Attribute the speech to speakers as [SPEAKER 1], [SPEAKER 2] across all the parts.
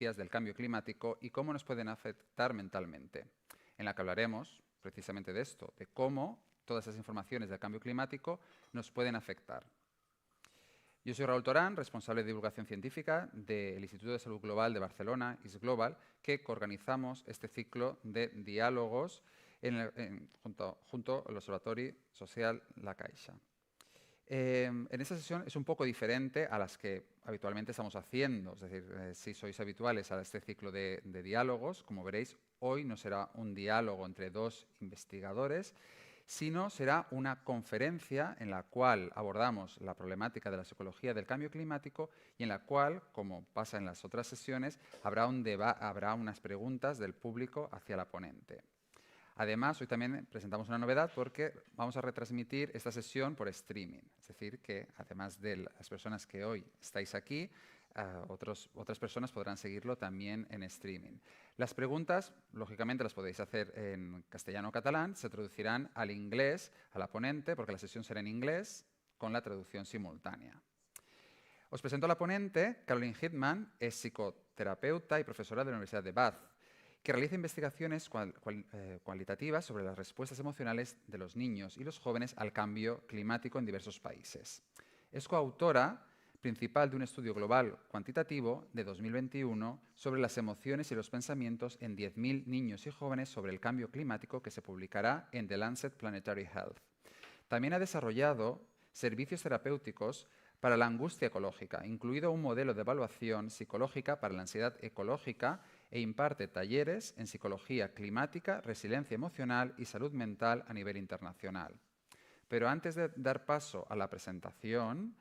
[SPEAKER 1] del cambio climático y cómo nos pueden afectar mentalmente, en la que hablaremos precisamente de esto, de cómo todas esas informaciones del cambio climático nos pueden afectar. Yo soy Raül Toran, responsable de divulgación científica del Instituto de Salud Global de Barcelona, ISGlobal, que coorganizamos este ciclo de diálogos junto al Observatori Social La Caixa. En esta sesión es un poco diferente a las que habitualmente estamos haciendo, es decir, si sois habituales a este ciclo de diálogos, como veréis, hoy no será un diálogo entre dos investigadores, sino será una conferencia en la cual abordamos la problemática de la psicología del cambio climático y en la cual, como pasa en las otras sesiones, habrá unas preguntas del público hacia la ponente. Además, hoy también presentamos una novedad porque vamos a retransmitir esta sesión por streaming. Es decir, que además de las personas que hoy estáis aquí, otras personas podrán seguirlo también en streaming. Las preguntas, lógicamente, las podéis hacer en castellano o catalán, se traducirán al inglés a la ponente, porque la sesión será en inglés con la traducción simultánea. Os presento a la ponente. Caroline Hickman es psicoterapeuta y profesora de la Universidad de Bath, que realiza investigaciones cualitativas sobre las respuestas emocionales de los niños y los jóvenes al cambio climático en diversos países. Es coautora principal de un estudio global cuantitativo de 2021 sobre las emociones y los pensamientos en 10.000 niños y jóvenes sobre el cambio climático, que se publicará en The Lancet Planetary Health. También ha desarrollado servicios terapéuticos para la angustia ecológica, incluido un modelo de evaluación psicológica para la ansiedad ecológica, e imparte talleres en psicología climática, resiliencia emocional y salud mental a nivel internacional. Pero antes de dar paso a la presentación,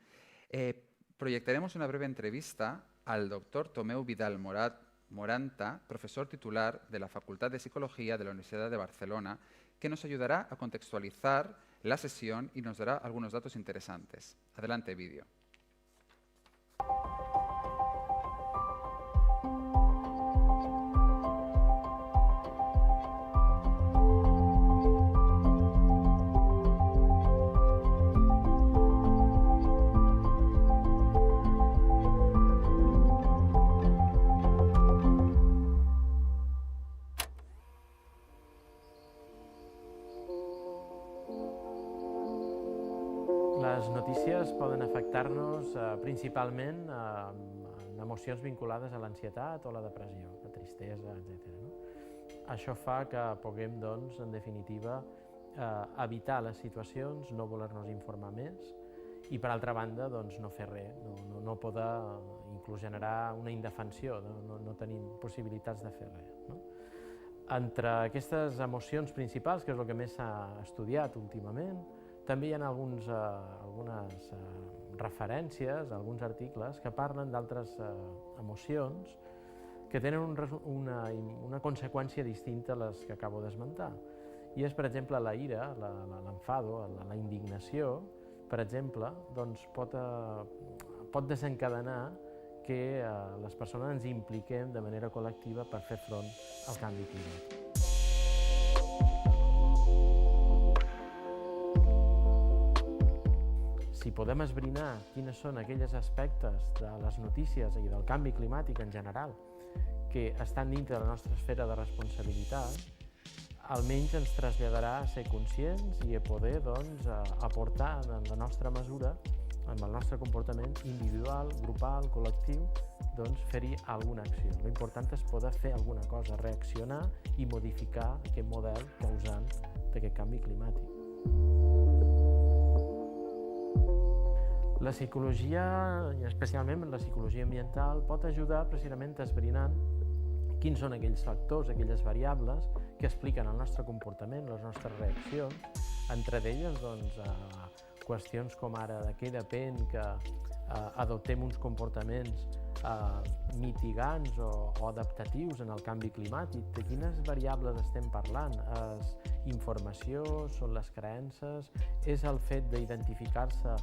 [SPEAKER 1] proyectaremos una breve entrevista al doctor Tomeu Vidal Moranta, profesor titular de la Facultad de Psicología de la Universidad de Barcelona, que nos ayudará a contextualizar la sesión y nos dará algunos datos interesantes. Adelante, vídeo.
[SPEAKER 2] Les notícies poden afectar-nos principalment en emocions vinculades a l'ansietat o la depressió, la tristesa, etc. Això fa que puguem, doncs, en definitiva, evitar les situacions, no voler-nos informar més i, per altra banda, doncs, no fer res, no poder inclús generar una indefensió, no tenim possibilitats de fer res. Entre aquestes emocions principals, que és el que més s'ha estudiat últimament, també hi ha algunes referències, alguns articles que parlen d'altres emocions que tenen una conseqüència distinta a les que acabo d'esmentar. I és, per exemple, la ira, l'enfado, la indignació, per exemple, doncs pot desencadenar que les persones ens impliquem de manera col·lectiva per fer front al canvi climàtic. Si podem esbrinar quines són aquells aspectes de les notícies i del canvi climàtic en general que estan dintre de la nostra esfera de responsabilitat, almenys ens traslladarà a ser conscients i a poder aportar en la nostra mesura, amb el nostre comportament individual, grupal, col·lectiu, fer-hi alguna acció. L'important és poder fer alguna cosa, reaccionar i modificar aquest model causant d'aquest canvi climàtic. La psicologia, i especialment la psicologia ambiental, pot ajudar precisament esbrinant quins són aquells factors, aquelles variables que expliquen el nostre comportament, les nostres reaccions, entre elles qüestions com ara de què depèn que adoptem uns comportaments mitigants o adaptatius en el canvi climàtic, de quines variables estem parlant, informació, són les creences, és el fet d'identificar-se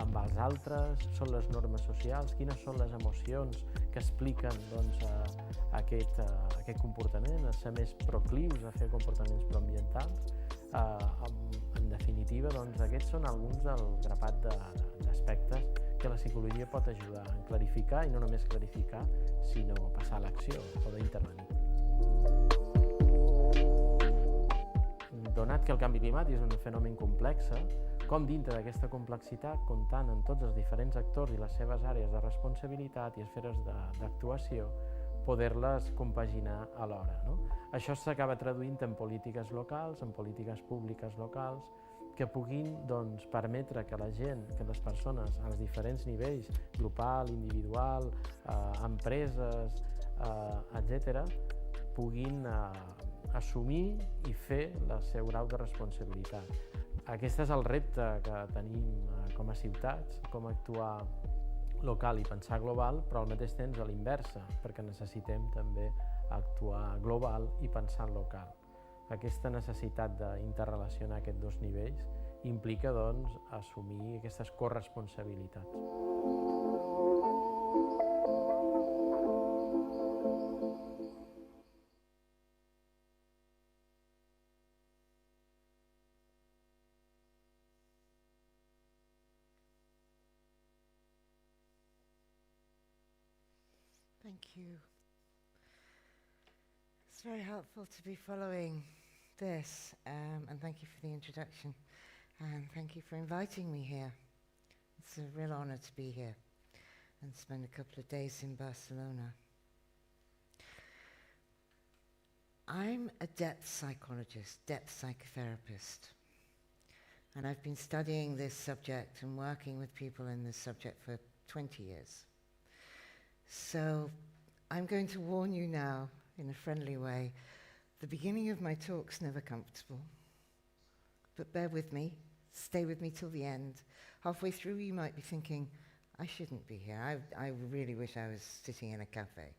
[SPEAKER 2] amb els altres, són les normes socials, quines són les emocions que expliquen doncs, aquest comportament, a ser més proclius a fer comportaments proambientals. En definitiva, doncs, aquests són alguns del grapat d'aspectes que la psicologia pot ajudar a clarificar, i no només clarificar, sinó passar a l'acció, poder intervenir. Donat que el canvi climàtic és un fenomen complex, com dintre d'aquesta complexitat, comptant amb tots els diferents actors i les seves àrees de responsabilitat i esferes d'actuació, poder-les compaginar alhora. Això s'acaba traduint en polítiques locals, en polítiques públiques locals, que puguin permetre que la gent, que les persones als diferents nivells, grupal, individual, empreses, etc., puguin assumir i fer el seu grau de responsabilitat. Aquest és el repte que tenim com a ciutats, com actuar local i pensar global, però al mateix temps a l'inversa, perquè necessitem també actuar global i pensar local. Aquesta necessitat d'interrelacionar aquests dos nivells implica, doncs, assumir aquestes corresponsabilitats.
[SPEAKER 3] Thank you. It's very helpful to be following this, and thank you for the introduction, and thank you for inviting me here. It's a real honor to be here and spend a couple of days in Barcelona. I'm a depth psychologist, depth psychotherapist, and I've been studying this subject and working with people in this subject for 20 years. So I'm going to warn you now in a friendly way. The beginning of my talk's never comfortable, but bear with me, stay with me till the end. Halfway through you might be thinking, I shouldn't be here. I really wish I was sitting in a cafe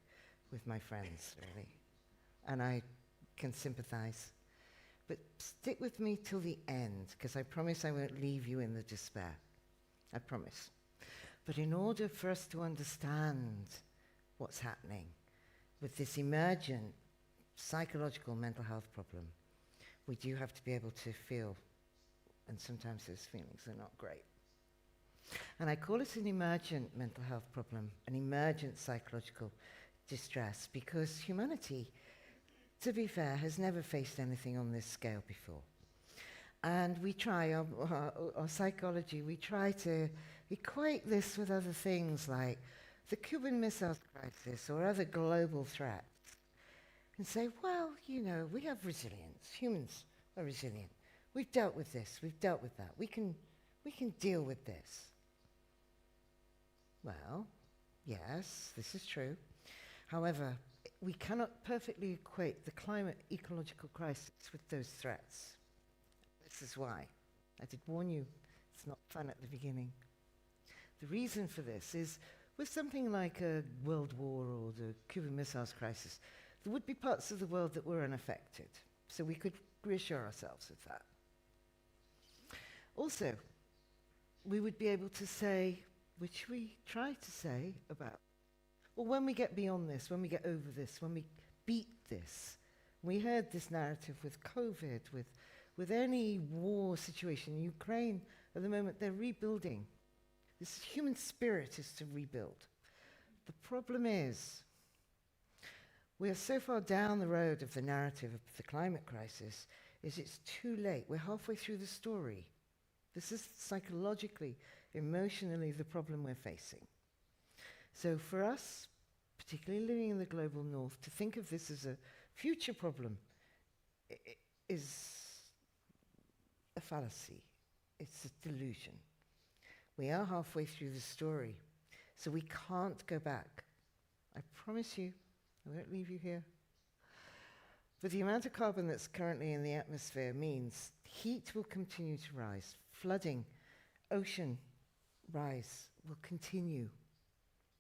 [SPEAKER 3] with my friends, really. And I can sympathize. But stick with me till the end, because I promise I won't leave you in the despair. I promise. But in order for us to understand what's happening with this emergent psychological mental health problem, we do have to be able to feel, and sometimes those feelings are not great. And I call it an emergent mental health problem, an emergent psychological distress, because humanity, to be fair, has never faced anything on this scale before. And we try, our psychology, we try to equate this with other things like the Cuban Missile Crisis or other global threats and say, well, you know, we have resilience. Humans are resilient. We've dealt with this. We've dealt with that. We can deal with this. Well, yes, this is true. However, we cannot perfectly equate the climate ecological crisis with those threats. This is why. I did warn you, it's not fun at the beginning. The reason for this is, with something like a world war or the Cuban Missiles Crisis, there would be parts of the world that were unaffected, so we could reassure ourselves of that. Also, we would be able to say, which we try to say about, well, when we get beyond this, when we get over this, when we beat this, we heard this narrative with COVID, with any war situation in Ukraine, at the moment they're rebuilding. This human spirit is to rebuild. The problem is, we are so far down the road of the narrative of the climate crisis, is it's too late. We're halfway through the story. This is psychologically, emotionally the problem we're facing. So for us, particularly living in the global north, to think of this as a future problem is a fallacy. It's a delusion. We are halfway through the story, so we can't go back. I promise you, I won't leave you here. But the amount of carbon that's currently in the atmosphere means heat will continue to rise, flooding, ocean rise will continue.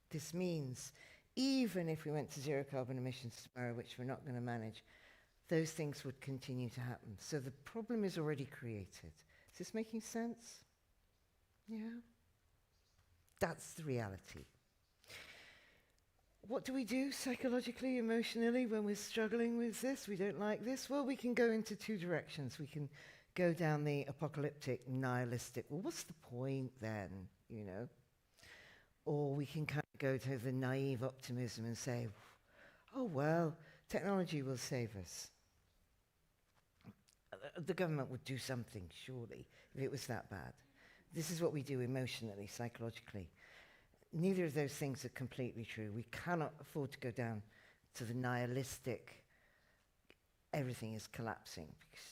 [SPEAKER 3] This means even if we went to zero carbon emissions tomorrow, which we're not going to manage, those things would continue to happen. So the problem is already created. Is this making sense? Yeah? That's the reality. What do we do psychologically, emotionally, when we're struggling with this? We don't like this? Well, we can go into two directions. We can go down the apocalyptic, nihilistic, well, what's the point then, you know? Or we can kind of go to the naive optimism and say, oh, well, technology will save us. The government would do something, surely, if it was that bad. This is what we do emotionally, psychologically. Neither of those things are completely true. We cannot afford to go down to the nihilistic, everything is collapsing, because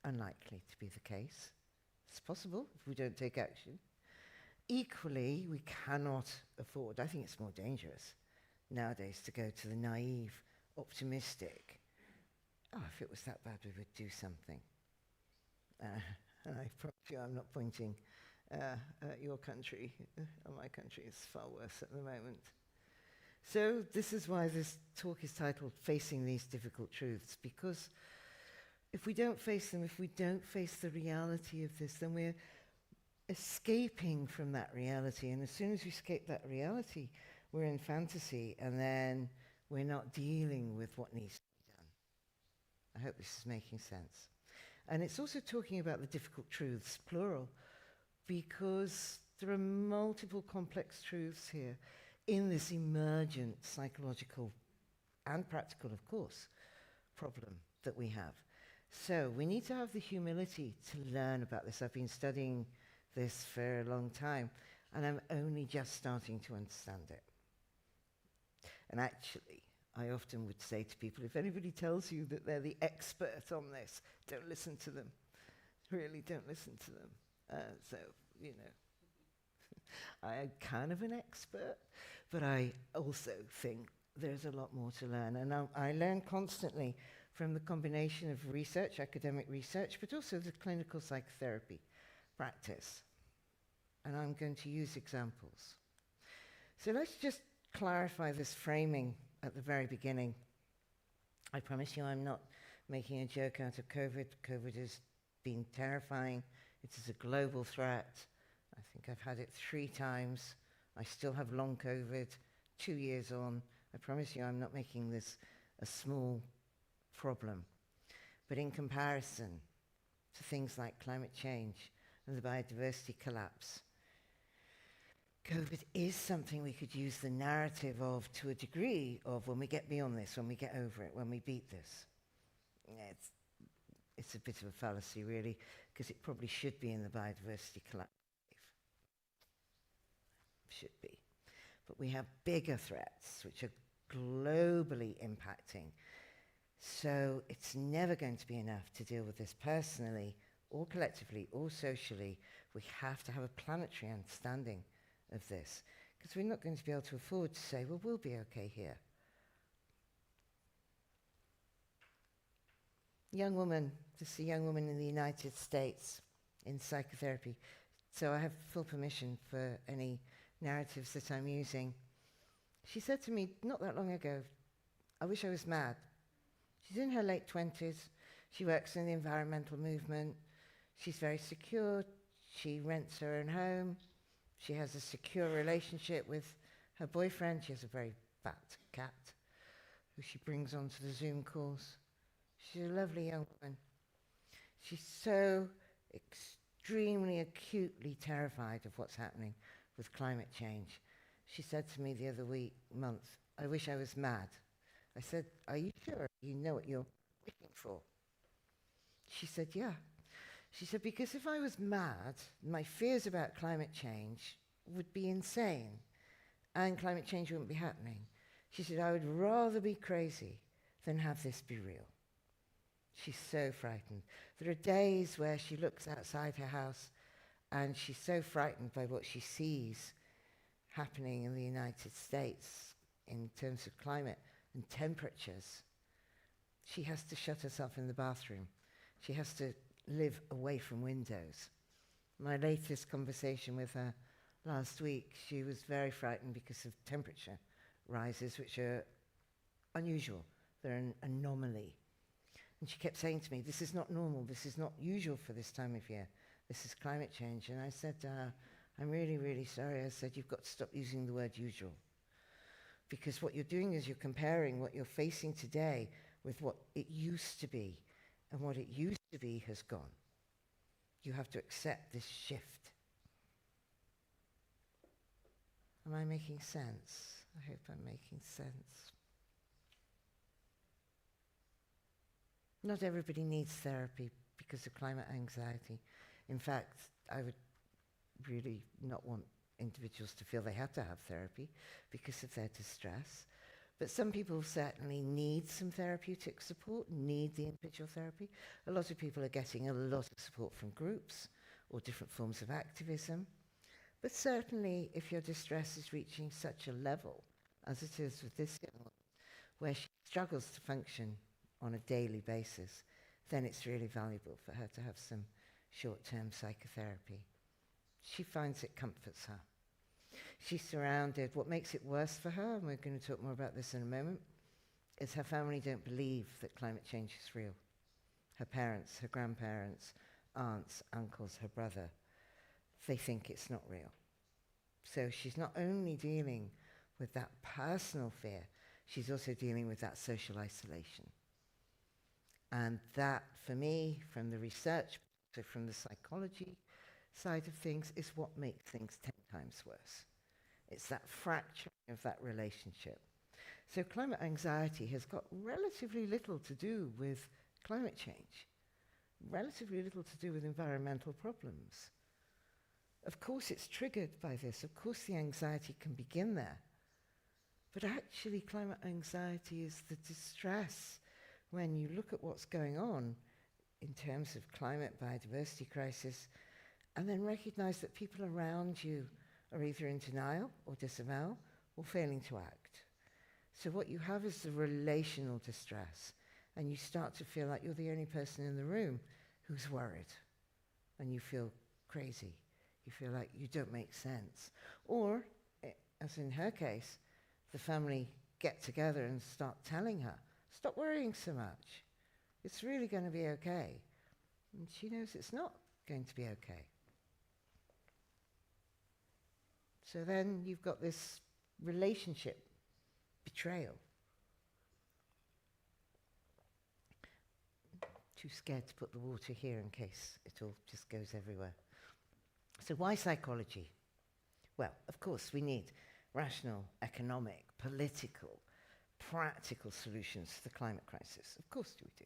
[SPEAKER 3] unlikely to be the case. It's possible if we don't take action. Equally, we cannot afford, I think it's more dangerous nowadays to go to the naive, optimistic, oh, if it was that bad, we would do something. And I promise you I'm not pointing at your country, or my country is far worse at the moment. So this is why this talk is titled Facing These Difficult Truths, because if we don't face them, if we don't face the reality of this, then we're escaping from that reality. And as soon as we escape that reality, we're in fantasy, and then we're not dealing with what needs to be done. I hope this is making sense. And it's also talking about the difficult truths, plural, because there are multiple complex truths here in this emergent psychological and practical, of course, problem that we have. So we need to have the humility to learn about this. I've been studying this for a long time, and I'm only just starting to understand it. And actually, I often would say to people, if anybody tells you that they're the expert on this, don't listen to them. Really, don't listen to them. So, you know, I'm kind of an expert, but I also think there's a lot more to learn. And I learn constantly from the combination of research, academic research, but also the clinical psychotherapy practice. And I'm going to use examples. So let's just clarify this framing at the very beginning. I promise you I'm not making a joke out of COVID. COVID has been terrifying. It is a global threat. I think I've had it 3 times. I still have long COVID, 2 years on. I promise you I'm not making this a small problem. But in comparison to things like climate change and the biodiversity collapse, COVID is something we could use the narrative of to a degree of when we get beyond this, when we get over it, when we beat this. It's a bit of a fallacy, really, because it probably should be in the biodiversity collapse. Should be. But we have bigger threats, which are globally impacting. So it's never going to be enough to deal with this personally, or collectively, or socially. We have to have a planetary understanding of this, because we're not going to be able to afford to say, well, we'll be okay here. Young woman, this is a young woman in the United States in psychotherapy, so I have full permission for any narratives that I'm using. She said to me not that long ago, I wish I was mad. She's in her late 20s. She works in the environmental movement. She's very secure. She rents her own home. She has a secure relationship with her boyfriend. She has a very fat cat who she brings onto the Zoom calls. She's a lovely young woman. She's so extremely acutely terrified of what's happening with climate change. She said to me the other month, I wish I was mad. I said, are you sure you know what you're wishing for? She said, yeah. She said, because if I was mad, my fears about climate change would be insane, and climate change wouldn't be happening. She said, I would rather be crazy than have this be real. She's so frightened. There are days where she looks outside her house and she's so frightened by what she sees happening in the United States in terms of climate and temperatures. She has to shut herself in the bathroom. She has to live away from windows. My latest conversation with her last week, she was very frightened because of temperature rises, which are unusual. They're an anomaly. And she kept saying to me, this is not normal, this is not usual for this time of year, this is climate change. And I said, I'm really, really sorry. I said, you've got to stop using the word usual. Because what you're doing is you're comparing what you're facing today with what it used to be. And what it used to be has gone. You have to accept this shift. Am I making sense? I hope I'm making sense. Not everybody needs therapy because of climate anxiety. In fact, I would really not want individuals to feel they have to have therapy because of their distress. But some people certainly need some therapeutic support, need the individual therapy. A lot of people are getting a lot of support from groups or different forms of activism. But certainly if your distress is reaching such a level, as it is with this young woman, where she struggles to function on a daily basis, then it's really valuable for her to have some short-term psychotherapy. She finds it comforts her. She's surrounded. What makes it worse for her, and we're going to talk more about this in a moment, is her family don't believe that climate change is real. Her parents, her grandparents, aunts, uncles, her brother, they think it's not real. So she's not only dealing with that personal fear, she's also dealing with that social isolation. And that, for me, from the research, so from the psychology side of things, is what makes things 10 times worse. It's that fracturing of that relationship. So climate anxiety has got relatively little to do with climate change, relatively little to do with environmental problems. Of course it's triggered by this. Of course the anxiety can begin there. But actually climate anxiety is the distress when you look at what's going on in terms of climate biodiversity crisis, and then recognize that people around you are either in denial or disavowal or failing to act. So what you have is the relational distress, and you start to feel like you're the only person in the room who's worried, and you feel crazy. You feel like you don't make sense. Or, as in her case, the family get together and start telling her, stop worrying so much. It's really going to be okay. And she knows it's not going to be okay. So then you've got this relationship betrayal. Too scared to put the water here in case it all just goes everywhere. So why psychology? Well, of course, we need rational, economic, political, practical solutions to the climate crisis. Of course we do.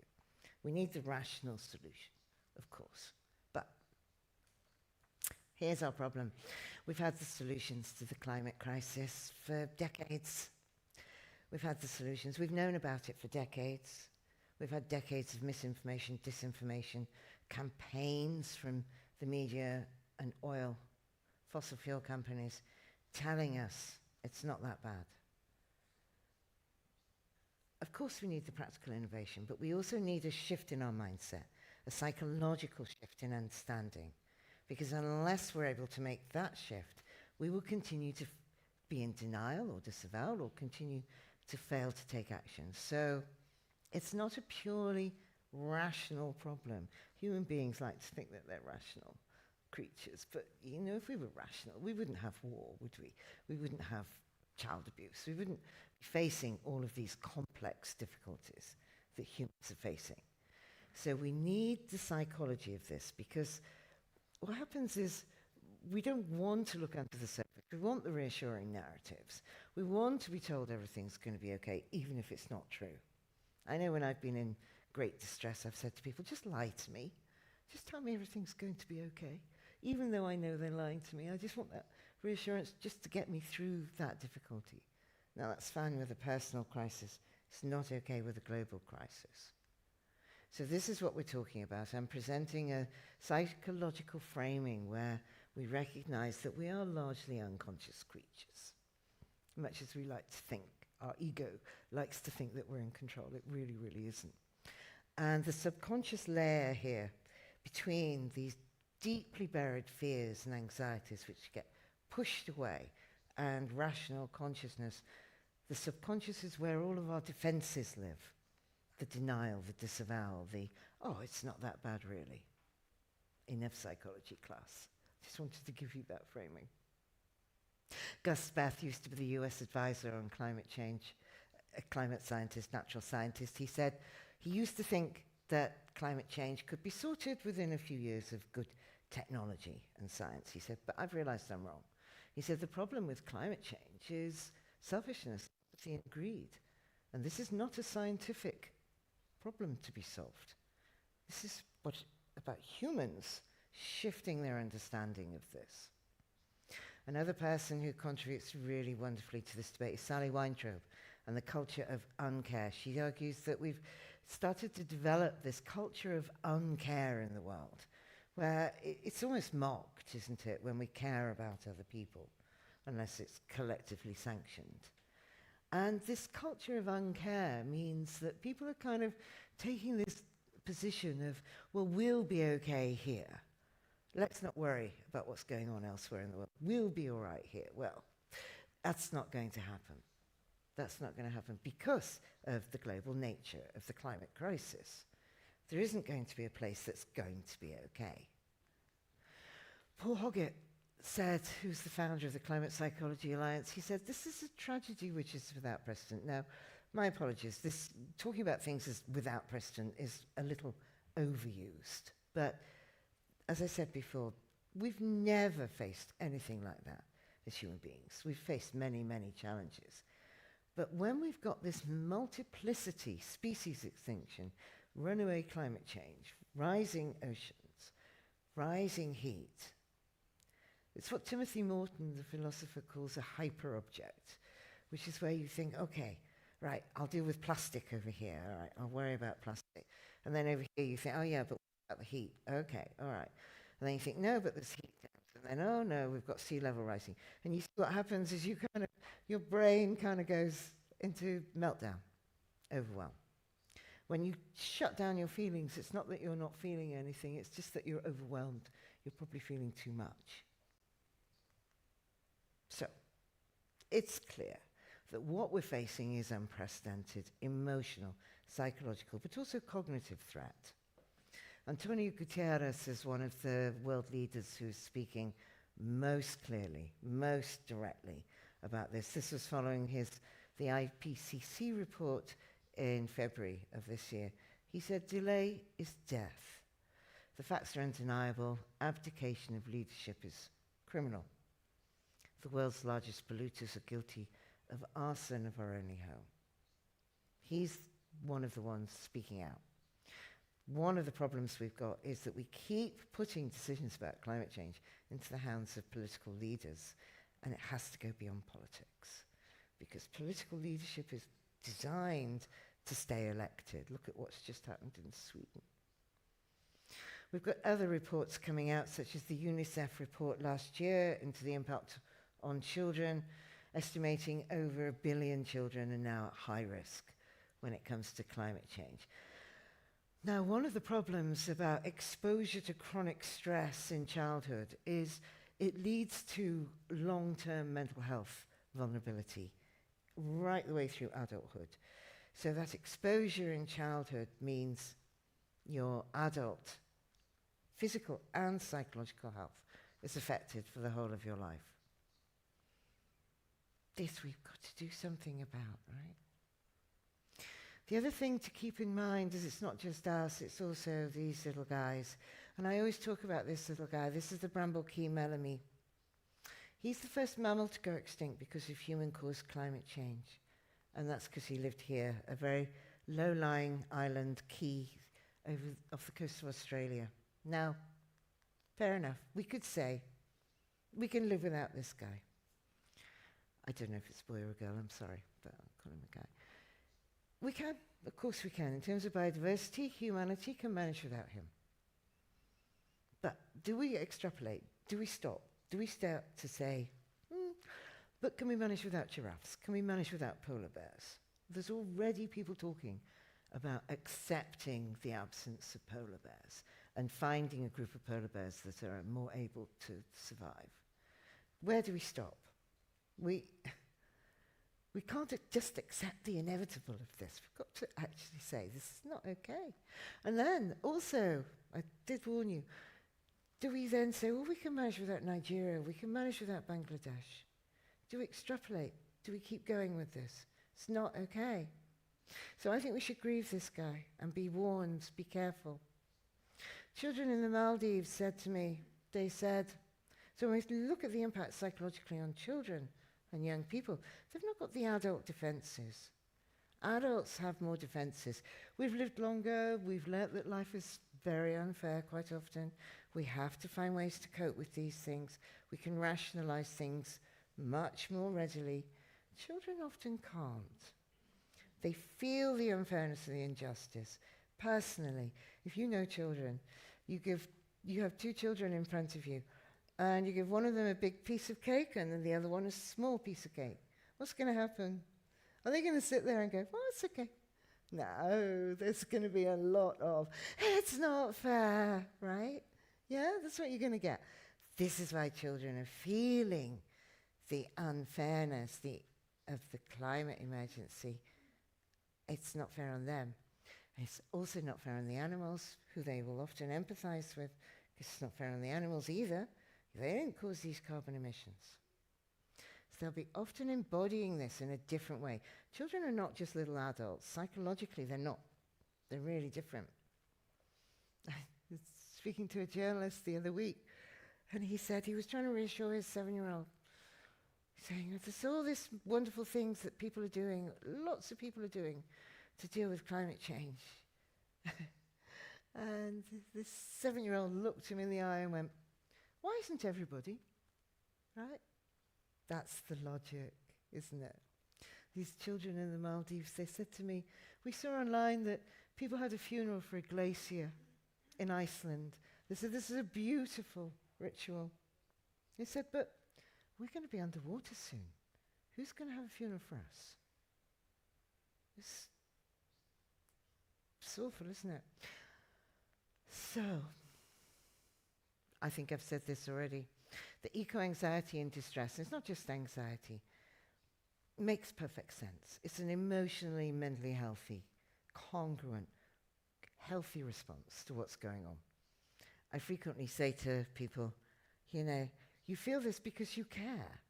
[SPEAKER 3] We need the rational solution, of course. But here's our problem. We've had the solutions to the climate crisis for decades. We've had the solutions. We've known about it for decades. We've had decades of misinformation, disinformation, campaigns from the media and oil, fossil fuel companies telling us it's not that bad. Of course we need the practical innovation, but we also need a shift in our mindset, a psychological shift in understanding. Because unless we're able to make that shift, we will continue to be in denial or disavowal or continue to fail to take action. So it's not a purely rational problem. Human beings like to think that they're rational creatures, but you know, if we were rational, we wouldn't have war, would we? We wouldn't have child abuse. We wouldn't be facing all of these complex difficulties that humans are facing. So we need the psychology of this, because what happens is we don't want to look under the surface. We want the reassuring narratives. We want to be told everything's going to be okay, even if it's not true. I know when I've been in great distress, I've said to people, just lie to me. Just tell me everything's going to be okay. Even though I know they're lying to me, I just want that reassurance just to get me through that difficulty. Now, that's fine with a personal crisis. It's not okay with a global crisis. So this is what we're talking about. I'm presenting a psychological framing where we recognize that we are largely unconscious creatures. Much as we like to think, our ego likes to think that we're in control. It really, really isn't. And the subconscious layer here between these deeply buried fears and anxieties which get pushed away and rational consciousness, the subconscious is where all of our defenses live. the denial, the disavowal, oh, it's not that bad really, in a psychology class. Just wanted to give you that framing. Gus Speth used to be the US advisor on climate change, a climate scientist, natural scientist. He said he used to think that climate change could be sorted within a few years of good technology and science. He said, but I've realized I'm wrong. He said the problem with climate change is selfishness, apathy, and greed. And this is not a scientific problem to be solved. This is about humans shifting their understanding of this. Another person who contributes really wonderfully to this debate is Sally Weintraub and the culture of uncare. She argues that we've started to develop this culture of uncare in the world, where it's almost mocked, isn't it, when we care about other people, unless it's collectively sanctioned. And this culture of uncare means that people are kind of taking this position of, well, we'll be okay here. Let's not worry about what's going on elsewhere in the world. We'll be all right here. Well, that's not going to happen. That's not going to happen because of the global nature of the climate crisis. There isn't going to be a place that's going to be okay. Paul Hoggett said, who's the founder of the Climate Psychology Alliance, he said, this is a tragedy which is without precedent. Now, my apologies, this talking about things as without precedent is a little overused. But as I said before, we've never faced anything like that as human beings. We've faced many, many challenges. But when we've got this multiplicity, species extinction, runaway climate change, rising oceans, rising heat, it's what Timothy Morton, the philosopher, calls a hyperobject, which is where you think, okay, right, I'll deal with plastic over here, all right, I'll worry about plastic. And then over here you think, oh yeah, but what about the heat? Okay, all right. And then you think, no, but there's heat dams. And then, oh no, we've got sea level rising. And you see what happens is your brain kind of goes into meltdown, overwhelm. When you shut down your feelings, it's not that you're not feeling anything, it's just that you're overwhelmed. You're probably feeling too much. So, it's clear that what we're facing is unprecedented emotional, psychological, but also cognitive threat. Antonio Guterres is one of the world leaders who's speaking most clearly, most directly about this. This was following the IPCC report in February of this year. He said, delay is death. The facts are undeniable. Abdication of leadership is criminal. The world's largest polluters are guilty of arson of our only home. He's one of the ones speaking out. One of the problems we've got is that we keep putting decisions about climate change into the hands of political leaders, and it has to go beyond politics, because political leadership is designed to stay elected. Look at what's just happened in Sweden. We've got other reports coming out, such as the UNICEF report last year into the impact on children, estimating over 1 billion children are now at high risk when it comes to climate change. Now, one of the problems about exposure to chronic stress in childhood is it leads to long-term mental health vulnerability right the way through adulthood. So that exposure in childhood means your adult physical and psychological health is affected for the whole of your life. This we've got to do something about, right? The other thing to keep in mind is it's not just us, it's also these little guys. And I always talk about this little guy. This is the bramblecea melemy. He's the first mammal to go extinct because of human-caused climate change. And that's because he lived here, a very low-lying island key off the coast of Australia. Now, fair enough. We could say, we can live without this guy. I don't know if it's a boy or a girl, I'm sorry, but I'll call him a guy. We can, of course we can. In terms of biodiversity, humanity can manage without him. But do we extrapolate? Do we stop? Do we start to say, but can we manage without giraffes? Can we manage without polar bears? There's already people talking about accepting the absence of polar bears and finding a group of polar bears that are more able to survive. Where do we stop? We We can't just accept the inevitable of this. We've got to actually say, this is not okay. And then also, I did warn you, do we then say, well, we can manage without Nigeria, we can manage without Bangladesh? Do we extrapolate? Do we keep going with this? It's not okay. So I think we should grieve this guy and be warned, be careful. Children in the Maldives said to me, they said, so when we look at the impact psychologically on children and young people, they've not got the adult defenses. Adults have more defenses. We've lived longer, we've learnt that life is very unfair quite often. We have to find ways to cope with these things. We can rationalize things much more readily. Children often can't. They feel the unfairness and the injustice. Personally, if you know children, you have two children in front of you, and you give one of them a big piece of cake and then the other one a small piece of cake. What's going to happen? Are they going to sit there and go, oh, it's okay? No, there's going to be a lot of, it's not fair, right? Yeah, that's what you're going to get. This is why children are feeling the unfairness of the climate emergency. It's not fair on them. It's also not fair on the animals, who they will often empathize with, because it's not fair on the animals either. They didn't cause these carbon emissions. So they'll be often embodying this in a different way. Children are not just little adults. Psychologically, they're not. They're really different. I was speaking to a journalist the other week, and he said he was trying to reassure his 7-year-old, saying there's all these wonderful things that people are doing, lots of people are doing, to deal with climate change. And this 7-year-old looked him in the eye and went, why isn't everybody? Right? That's the logic, isn't it? These children in the Maldives, they said to me, we saw online that people had a funeral for a glacier in Iceland. They said, this is a beautiful ritual. They said, but we're going to be underwater soon. Who's going to have a funeral for us? It's awful, isn't it? So, I think I've said this already. The eco-anxiety and distress, it's not just anxiety, makes perfect sense. It's an emotionally, mentally healthy, congruent, healthy response to what's going on. I frequently say to people, you know, you feel this because you care.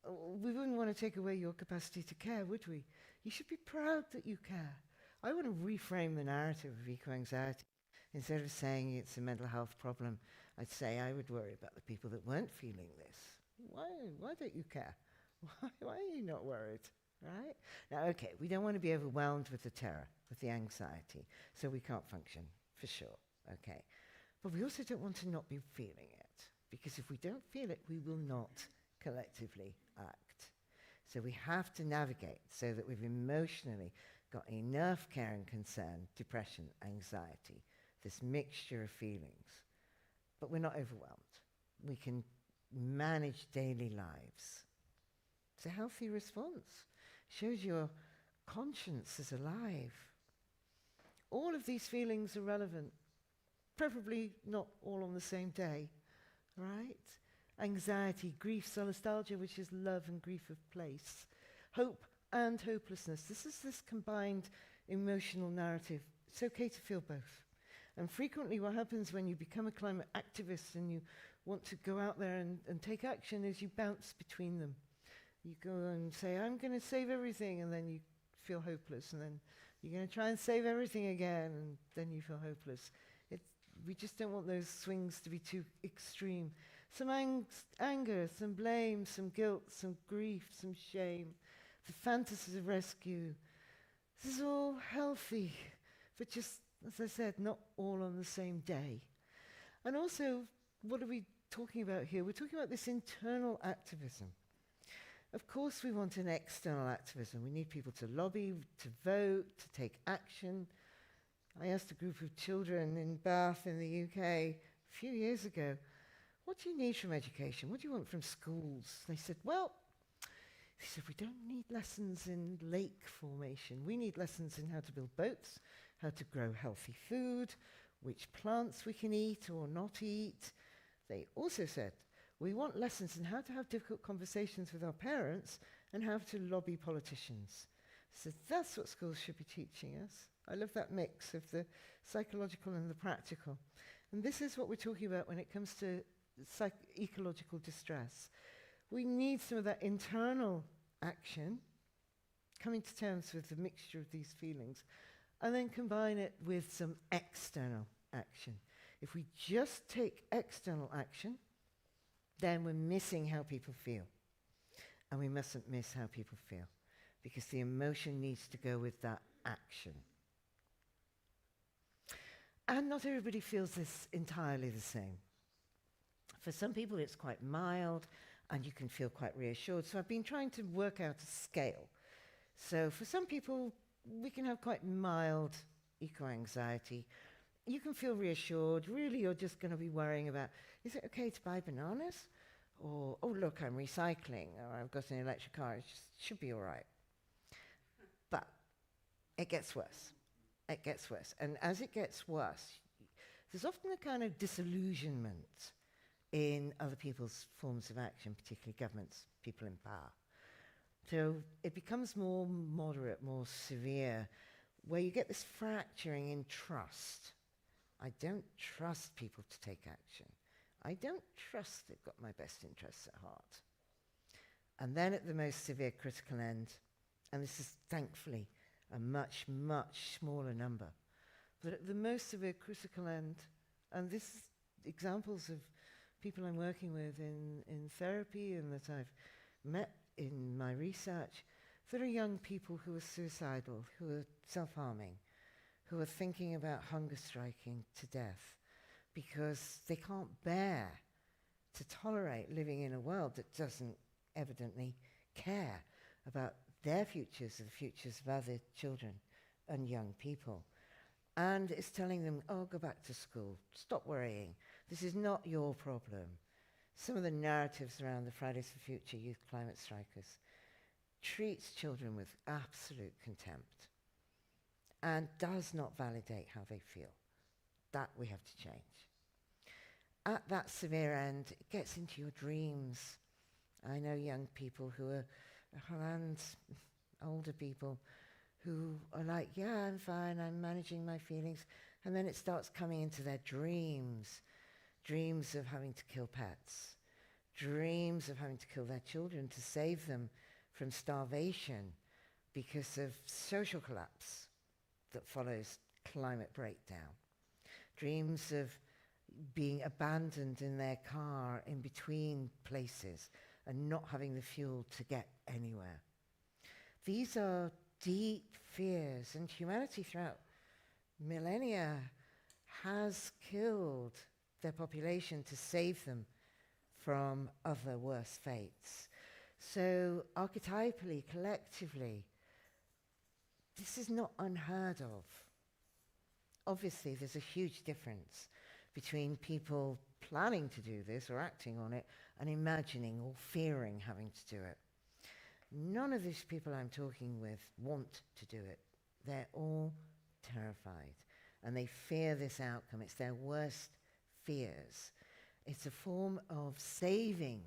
[SPEAKER 3] We wouldn't want to take away your capacity to care, would we? You should be proud that you care. I want to reframe the narrative of eco-anxiety. Instead of saying it's a mental health problem, I'd say I would worry about the people that weren't feeling this. Why don't you care? Why are you not worried, right? Now, okay, we don't want to be overwhelmed with the terror, with the anxiety, so we can't function, for sure, okay? But we also don't want to not be feeling it, because if we don't feel it, we will not collectively act. So we have to navigate so that we've emotionally got enough care and concern, depression, anxiety, this mixture of feelings. But we're not overwhelmed. We can manage daily lives. It's a healthy response. Shows your conscience is alive. All of these feelings are relevant. Preferably not all on the same day, right? Anxiety, grief, solastalgia, which is love and grief of place. Hope and hopelessness. This is this combined emotional narrative. It's okay to feel both. And frequently what happens when you become a climate activist and you want to go out there and take action is you bounce between them. You go and say, I'm going to save everything, and then you feel hopeless, and then you're going to try and save everything again, and then you feel hopeless. We just don't want those swings to be too extreme. Some anger, some blame, some guilt, some grief, some shame, the fantasies of rescue. This is all healthy, but just, as I said, not all on the same day. And also, what are we talking about here? We're talking about this internal activism. Of course we want an external activism. We need people to lobby, to vote, to take action. I asked a group of children in Bath in the UK a few years ago, what do you need from education? What do you want from schools? They said, well, we don't need lessons in lake formation. We need lessons in how to build boats, how to grow healthy food, which plants we can eat or not eat. They also said, we want lessons in how to have difficult conversations with our parents and how to lobby politicians. So that's what schools should be teaching us. I love that mix of the psychological and the practical. And this is what we're talking about when it comes to ecological distress. We need some of that internal action, coming to terms with the mixture of these feelings, and then combine it with some external action. If we just take external action, then we're missing how people feel. And we mustn't miss how people feel, because the emotion needs to go with that action. And not everybody feels this entirely the same. For some people it's quite mild, and you can feel quite reassured. So I've been trying to work out a scale. So for some people, we can have quite mild eco-anxiety. You can feel reassured. Really, you're just going to be worrying about, is it okay to buy bananas? Or, oh, look, I'm recycling, or I've got an electric car, it should be all right. But it gets worse. It gets worse. And as it gets worse, there's often a kind of disillusionment in other people's forms of action, particularly governments, people in power. So it becomes more moderate, more severe, where you get this fracturing in trust. I don't trust people to take action. I don't trust they've got my best interests at heart. And then at the most severe critical end, and this is thankfully a much, much smaller number, but at the most severe critical end, and this is examples of people I'm working with in therapy and that I've met in my research, there are young people who are suicidal, who are self-harming, who are thinking about hunger striking to death because they can't bear to tolerate living in a world that doesn't evidently care about their futures or the futures of other children and young people. And it's telling them, oh, go back to school, stop worrying, this is not your problem. Some of the narratives around the Fridays for Future youth climate strikers treats children with absolute contempt and does not validate how they feel. That we have to change. At that severe end, it gets into your dreams. I know young people who are around older people who are like, yeah, I'm fine, I'm managing my feelings. And then it starts coming into their dreams. Dreams of having to kill pets. Dreams of having to kill their children to save them from starvation because of social collapse that follows climate breakdown. Dreams of being abandoned in their car in between places and not having the fuel to get anywhere. These are deep fears, and humanity throughout millennia has killed their population to save them from other worse fates. So archetypally, collectively, this is not unheard of. Obviously, there's a huge difference between people planning to do this or acting on it and imagining or fearing having to do it. None of these people I'm talking with want to do it. They're all terrified and they fear this outcome. It's their worst fears. It's a form of saving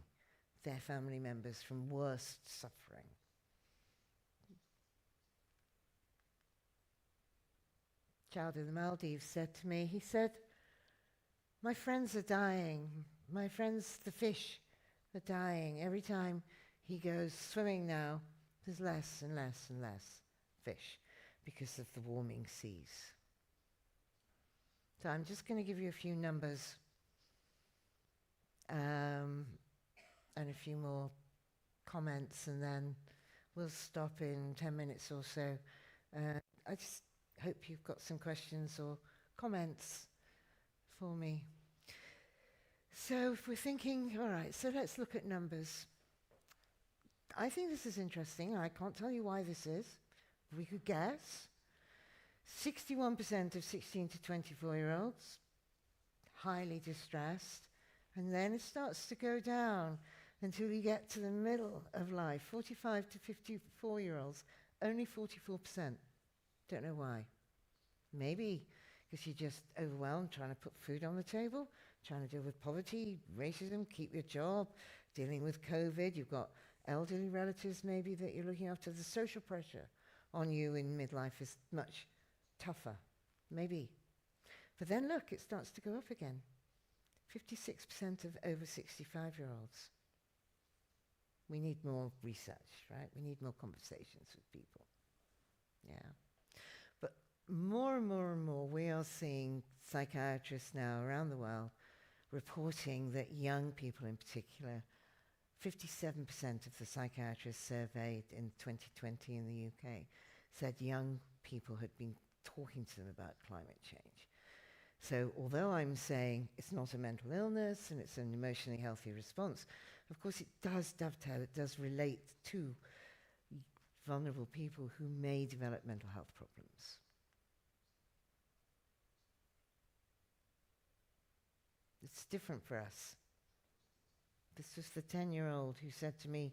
[SPEAKER 3] their family members from worst suffering. A child in the Maldives said to me, he said, my friends are dying. My friends, the fish, are dying. Every time he goes swimming now, there's less and less and less fish because of the warming seas. So I'm just going to give you a few numbers and a few more comments, and then we'll stop in 10 minutes or so. I just hope you've got some questions or comments for me. So if we're thinking, all right, so let's look at numbers. I think this is interesting. I can't tell you why this is. We could guess. 61% of 16 to 24-year-olds, highly distressed. And then it starts to go down until you get to the middle of life. 45 to 54-year-olds, only 44%. Don't know why. Maybe because you're just overwhelmed trying to put food on the table, trying to deal with poverty, racism, keep your job, dealing with COVID. You've got elderly relatives maybe that you're looking after. The social pressure on you in midlife is much tougher, maybe. But then look, it starts to go up again. 56% of over 65-year-olds. We need more research, right? We need more conversations with people. Yeah. But more and more and more, we are seeing psychiatrists now around the world reporting that young people in particular, 57% of the psychiatrists surveyed in 2020 in the UK said young people had been talking to them about climate change. So although I'm saying it's not a mental illness and it's an emotionally healthy response, of course it does dovetail, it does relate to vulnerable people who may develop mental health problems. It's different for us. This was the 10-year-old who said to me,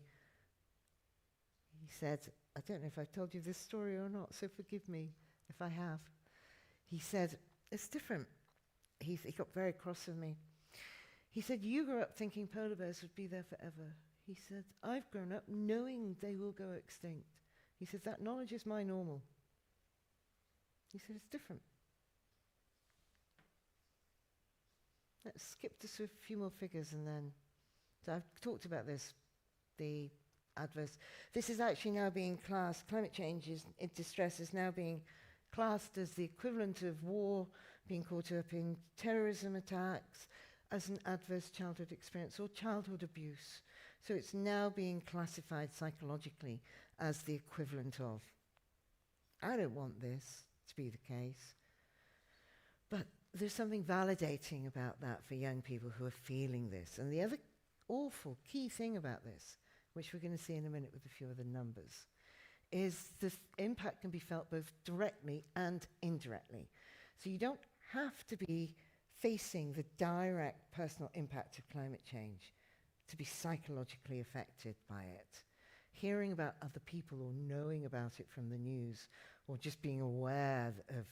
[SPEAKER 3] he said, I don't know if I've told you this story or not, so forgive me if I have. He said, it's different. He got very cross with me. He said, you grew up thinking polar bears would be there forever. He said, I've grown up knowing they will go extinct. He said, that knowledge is my normal. He said, it's different. Let's skip to a few more figures and then, so I've talked about this, the adverse. This is actually now being classed, climate change in distress is now being classed as the equivalent of war, being caught up in terrorism attacks, as an adverse childhood experience or childhood abuse. So it's now being classified psychologically as the equivalent of. I don't want this to be the case, but there's something validating about that for young people who are feeling this. And the other awful key thing about this, which we're going to see in a minute with a few other numbers, is the impact can be felt both directly and indirectly. So you don't have to be facing the direct personal impact of climate change to be psychologically affected by it. Hearing about other people or knowing about it from the news or just being aware of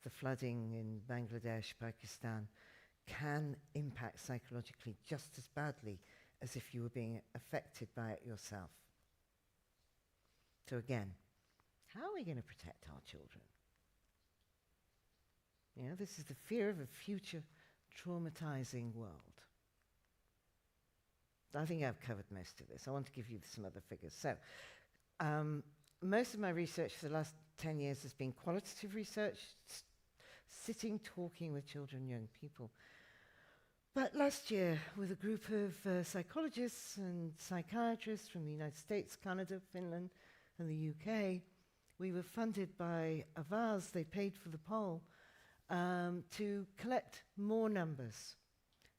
[SPEAKER 3] the flooding in Bangladesh, Pakistan, can impact psychologically just as badly as if you were being affected by it yourself. So again, how are we going to protect our children? You know, this is the fear of a future traumatizing world. I think I've covered most of this. I want to give you some other figures. So, most of my research for the last 10 years has been qualitative research, sitting, talking with children, young people. But last year, with a group of psychologists and psychiatrists from the United States, Canada, Finland, and the UK, we were funded by Avaz, they paid for the poll, to collect more numbers,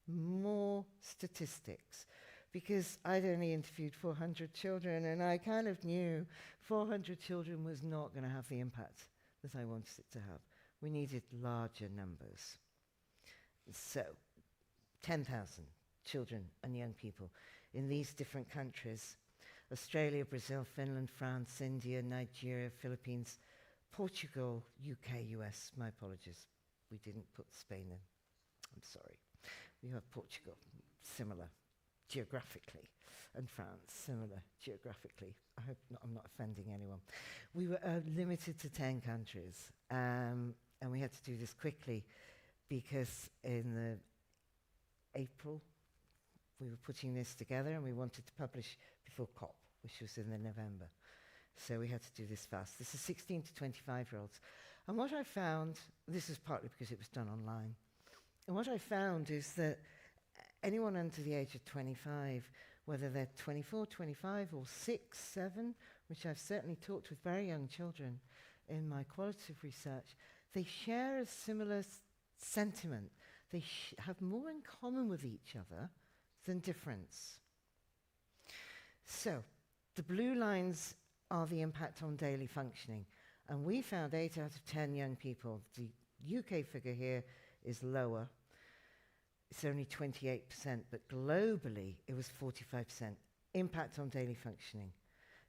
[SPEAKER 3] more statistics, because I'd only interviewed 400 children, and I kind of knew 400 children was not going to have the impact that I wanted it to have. We needed larger numbers. So, 10,000 children and young people in these different countries: Australia, Brazil, Finland, France, India, Nigeria, Philippines, Portugal, UK, US. My apologies, we didn't put Spain in. I'm sorry. We have Portugal, similar geographically, and France, similar geographically. I hope I'm not offending anyone. We were limited to 10 countries, and we had to do this quickly because in the April, we were putting this together and we wanted to publish before COP, which was in the November. So we had to do this fast. This is 16 to 25-year-olds. And what I found, this is partly because it was done online, and what I found is that anyone under the age of 25, whether they're 24, 25, or 6, 7, which I've certainly talked with very young children in my qualitative research, they share a similar sentiment. They have more in common with each other than difference. So, the blue lines are the impact on daily functioning. And we found 8 out of 10 young people. The UK figure here is lower. It's only 28%, but globally it was 45%. Impact on daily functioning.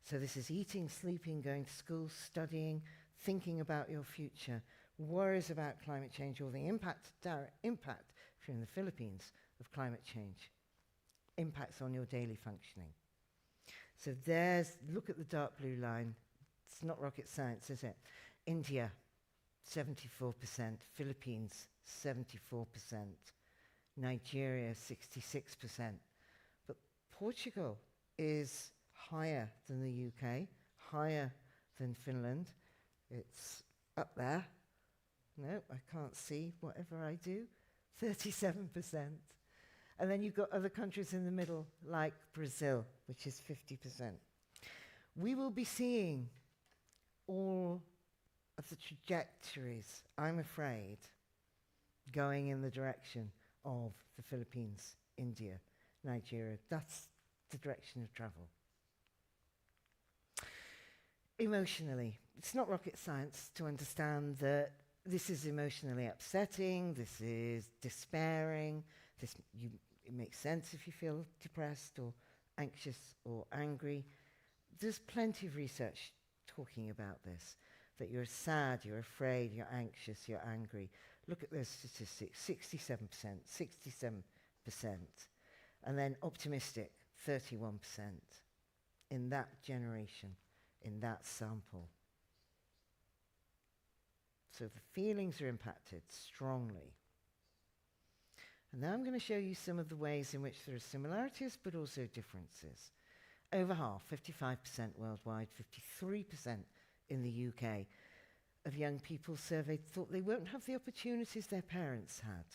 [SPEAKER 3] So this is eating, sleeping, going to school, studying, thinking about your future, worries about climate change, or the direct impact, if you're in the Philippines, of climate change. Impacts on your daily functioning. So there's, look at the dark blue line. It's not rocket science, is it? India, 74%. Philippines, 74%. Nigeria, 66%. But Portugal is higher than the UK, higher than Finland. It's up there. No, I can't see whatever I do. 37%. And then you've got other countries in the middle, like Brazil, which is 50%. We will be seeing all of the trajectories, I'm afraid, going in the direction of the Philippines, India, Nigeria. That's the direction of travel. Emotionally, it's not rocket science to understand that this is emotionally upsetting, this is despairing, it makes sense if you feel depressed or anxious or angry. There's plenty of research talking about this, that you're sad, you're afraid, you're anxious, you're angry. Look at those statistics, 67%, 67%. And then optimistic, 31% in that generation, in that sample. So the feelings are impacted strongly. And now I'm going to show you some of the ways in which there are similarities but also differences. Over half, 55% worldwide, 53% in the UK, of young people surveyed thought they won't have the opportunities their parents had.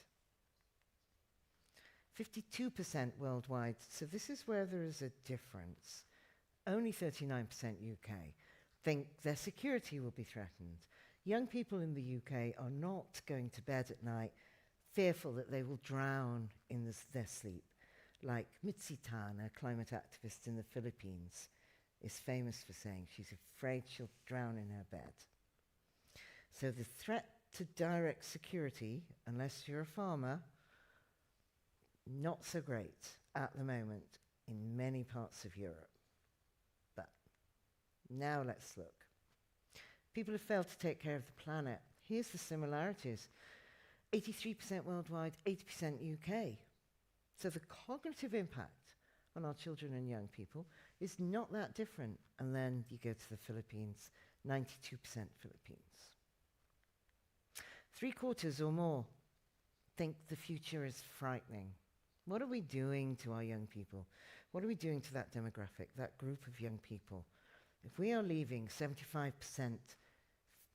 [SPEAKER 3] 52% worldwide, so this is where there is a difference. Only 39% UK think their security will be threatened. Young people in the UK are not going to bed at night fearful that they will drown in their sleep, like Mitzi Tan, a climate activist in the Philippines, is famous for saying she's afraid she'll drown in her bed. So the threat to direct security, unless you're a farmer, not so great at the moment in many parts of Europe. But now let's look. People have failed to take care of the planet. Here's the similarities. 83% worldwide, 80% UK. So the cognitive impact on our children and young people is not that different. And then you go to the Philippines, 92% Philippines. 3/4 or more think the future is frightening. What are we doing to our young people? What are we doing to that demographic, that group of young people? If we are leaving 75%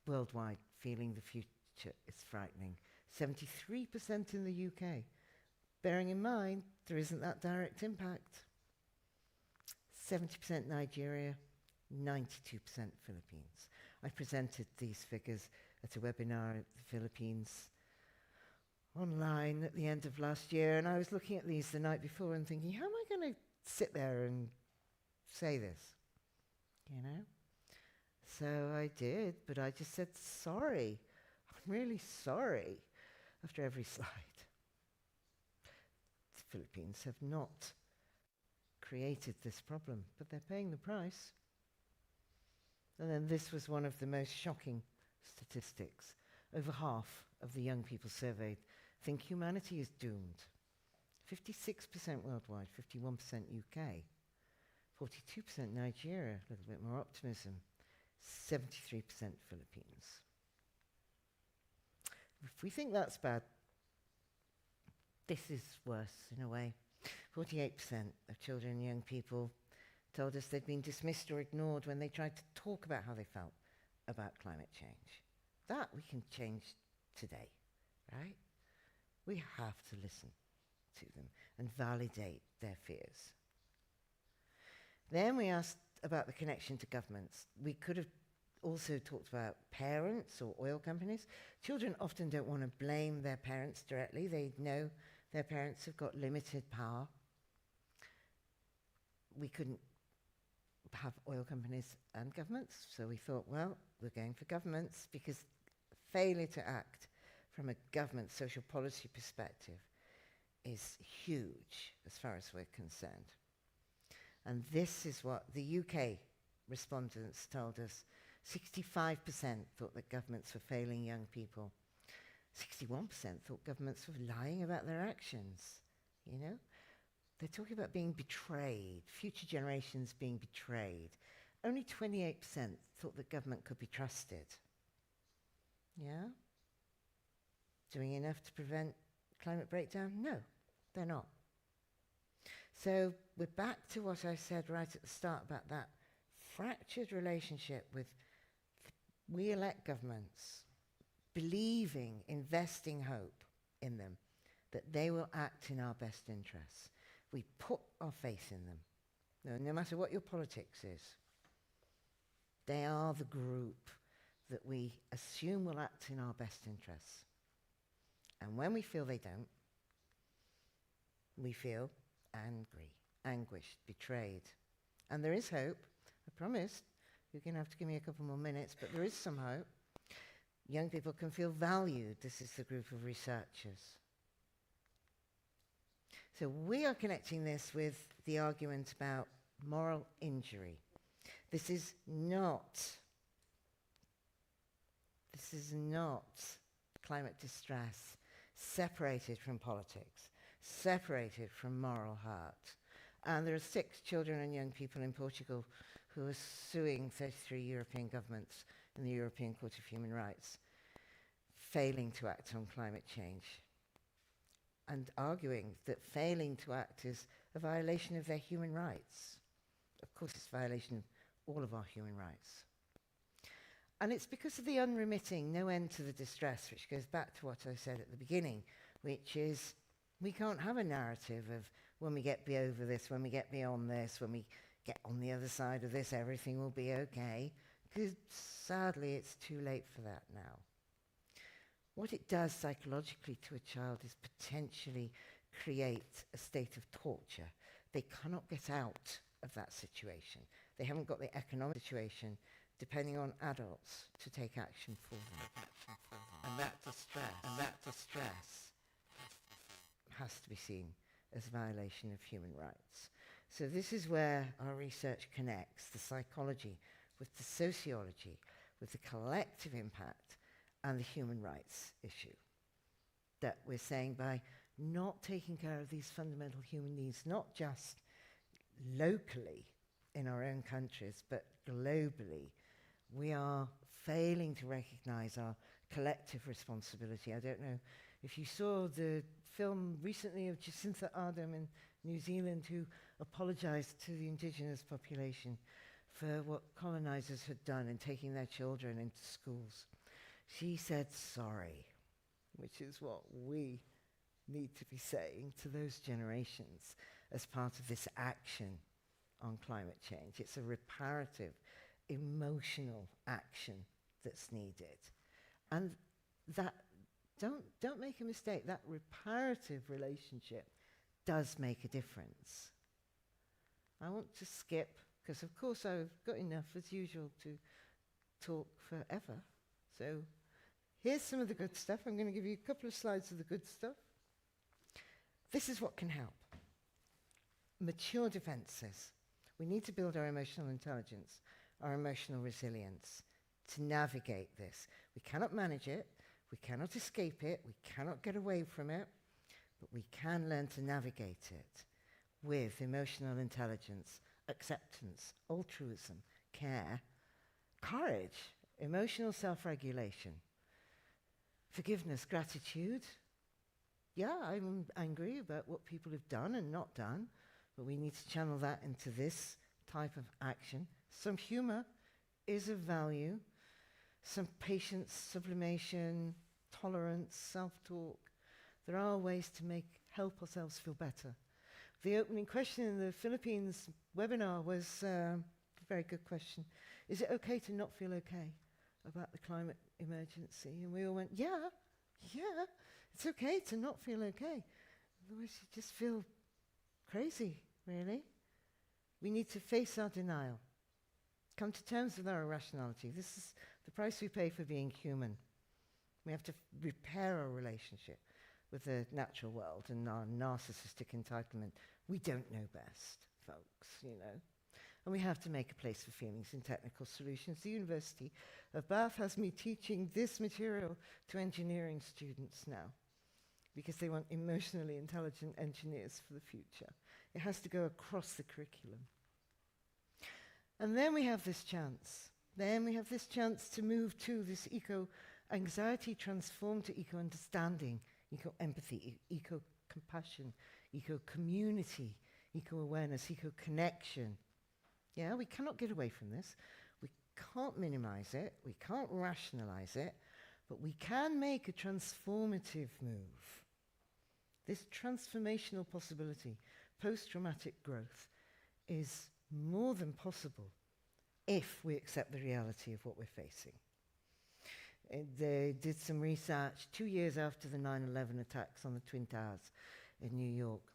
[SPEAKER 3] worldwide feeling the future is frightening, 73% in the UK, bearing in mind there isn't that direct impact. 70% Nigeria, 92% Philippines. I presented these figures at a webinar at the Philippines online at the end of last year, and I was looking at these the night before and thinking, how am I going to sit there and say this? You know? So I did, but I just said, sorry. I'm really sorry after every slide. The Philippines have not created this problem, but they're paying the price. And then this was one of the most shocking statistics. Over half of the young people surveyed think humanity is doomed. 56% worldwide, 51% UK, 42% Nigeria, a little bit more optimism, 73% Philippines. If we think that's bad, this is worse in a way. 48% of children and young people told us they'd been dismissed or ignored when they tried to talk about how they felt about climate change. That we can change today, right? We have to listen to them and validate their fears. Then we asked about the connection to governments. We could have also talked about parents or oil companies. Children often don't want to blame their parents directly. They know their parents have got limited power. We couldn't have oil companies and governments, so we thought, well, we're going for governments because failure to act from a government social policy perspective is huge as far as we're concerned. And this is what the UK respondents told us. 65% thought that governments were failing young people. 61% thought governments were lying about their actions, you know? They're talking about being betrayed, future generations being betrayed. Only 28% thought that government could be trusted. Yeah? Doing enough to prevent climate breakdown? No, they're not. So we're back to what I said right at the start about that fractured relationship with we elect governments believing, investing hope in them, that they will act in our best interests. We put our faith in them. No matter what your politics is, they are the group that we assume will act in our best interests. And when we feel they don't, we feel angry, anguished, betrayed. And there is hope. I promise. You're going to have to give me a couple more minutes, but there is some hope. Young people can feel valued. This is the group of researchers. So we are connecting this with the argument about moral injury. This is not climate distress separated from politics, separated from moral heart. And there are 6 children and young people in Portugal who are suing 33 European governments in the European Court of Human Rights, failing to act on climate change, and arguing that failing to act is a violation of their human rights. Of course, it's a violation of all of our human rights. And it's because of the unremitting, no end to the distress, which goes back to what I said at the beginning, which is we can't have a narrative of when we get over this, when we get beyond this, when we get on the other side of this, everything will be okay, because sadly it's too late for that now. What it does psychologically to a child is potentially create a state of torture. They cannot get out of that situation. They haven't got the economic situation depending on adults to take action for them. And that distress has to be seen as a violation of human rights. So this is where our research connects the psychology with the sociology, with the collective impact and the human rights issue. That we're saying by not taking care of these fundamental human needs, not just locally in our own countries, but globally, we are failing to recognize our collective responsibility. I don't know if you saw the film recently of Jacinta Ardern in New Zealand, who apologized to the indigenous population for what colonizers had done in taking their children into schools. She said sorry, which is what we need to be saying to those generations as part of this action on climate change. It's a reparative, emotional action that's needed. And that, don't make a mistake, that reparative relationship does make a difference. I want to skip, because of course I've got enough as usual to talk forever. So here's some of the good stuff. I'm going to give you a couple of slides of the good stuff. This is what can help. Mature defenses. We need to build our emotional intelligence, our emotional resilience to navigate this. We cannot manage it, we cannot escape it, we cannot get away from it, but we can learn to navigate it with emotional intelligence, acceptance, altruism, care, courage, emotional self-regulation, forgiveness, gratitude. Yeah, I'm angry about what people have done and not done, but we need to channel that into this type of action. Some humor is of value. Some patience, sublimation, tolerance, self-talk. There are ways to help ourselves feel better. The opening question in the Philippines webinar was a very good question. Is it okay to not feel okay about the climate emergency? And we all went, yeah, it's okay to not feel okay. Otherwise you just feel crazy, really. We need to face our denial. Come to terms with our irrationality. This is the price we pay for being human. We have to repair our relationship with the natural world and our narcissistic entitlement. We don't know best, folks, you know. And we have to make a place for feelings in technical solutions. The University of Bath has me teaching this material to engineering students now, because they want emotionally intelligent engineers for the future. It has to go across the curriculum. And then we have this chance. Then we have this chance to move to this eco-anxiety transformed to eco-understanding, eco-empathy, eco-compassion, eco-community, eco-awareness, eco-connection. Yeah, we cannot get away from this. We can't minimize it. We can't rationalize it. But we can make a transformative move. This transformational possibility, post-traumatic growth, is more than possible if we accept the reality of what we're facing. They did some research 2 years after the 9/11 attacks on the Twin Towers in New York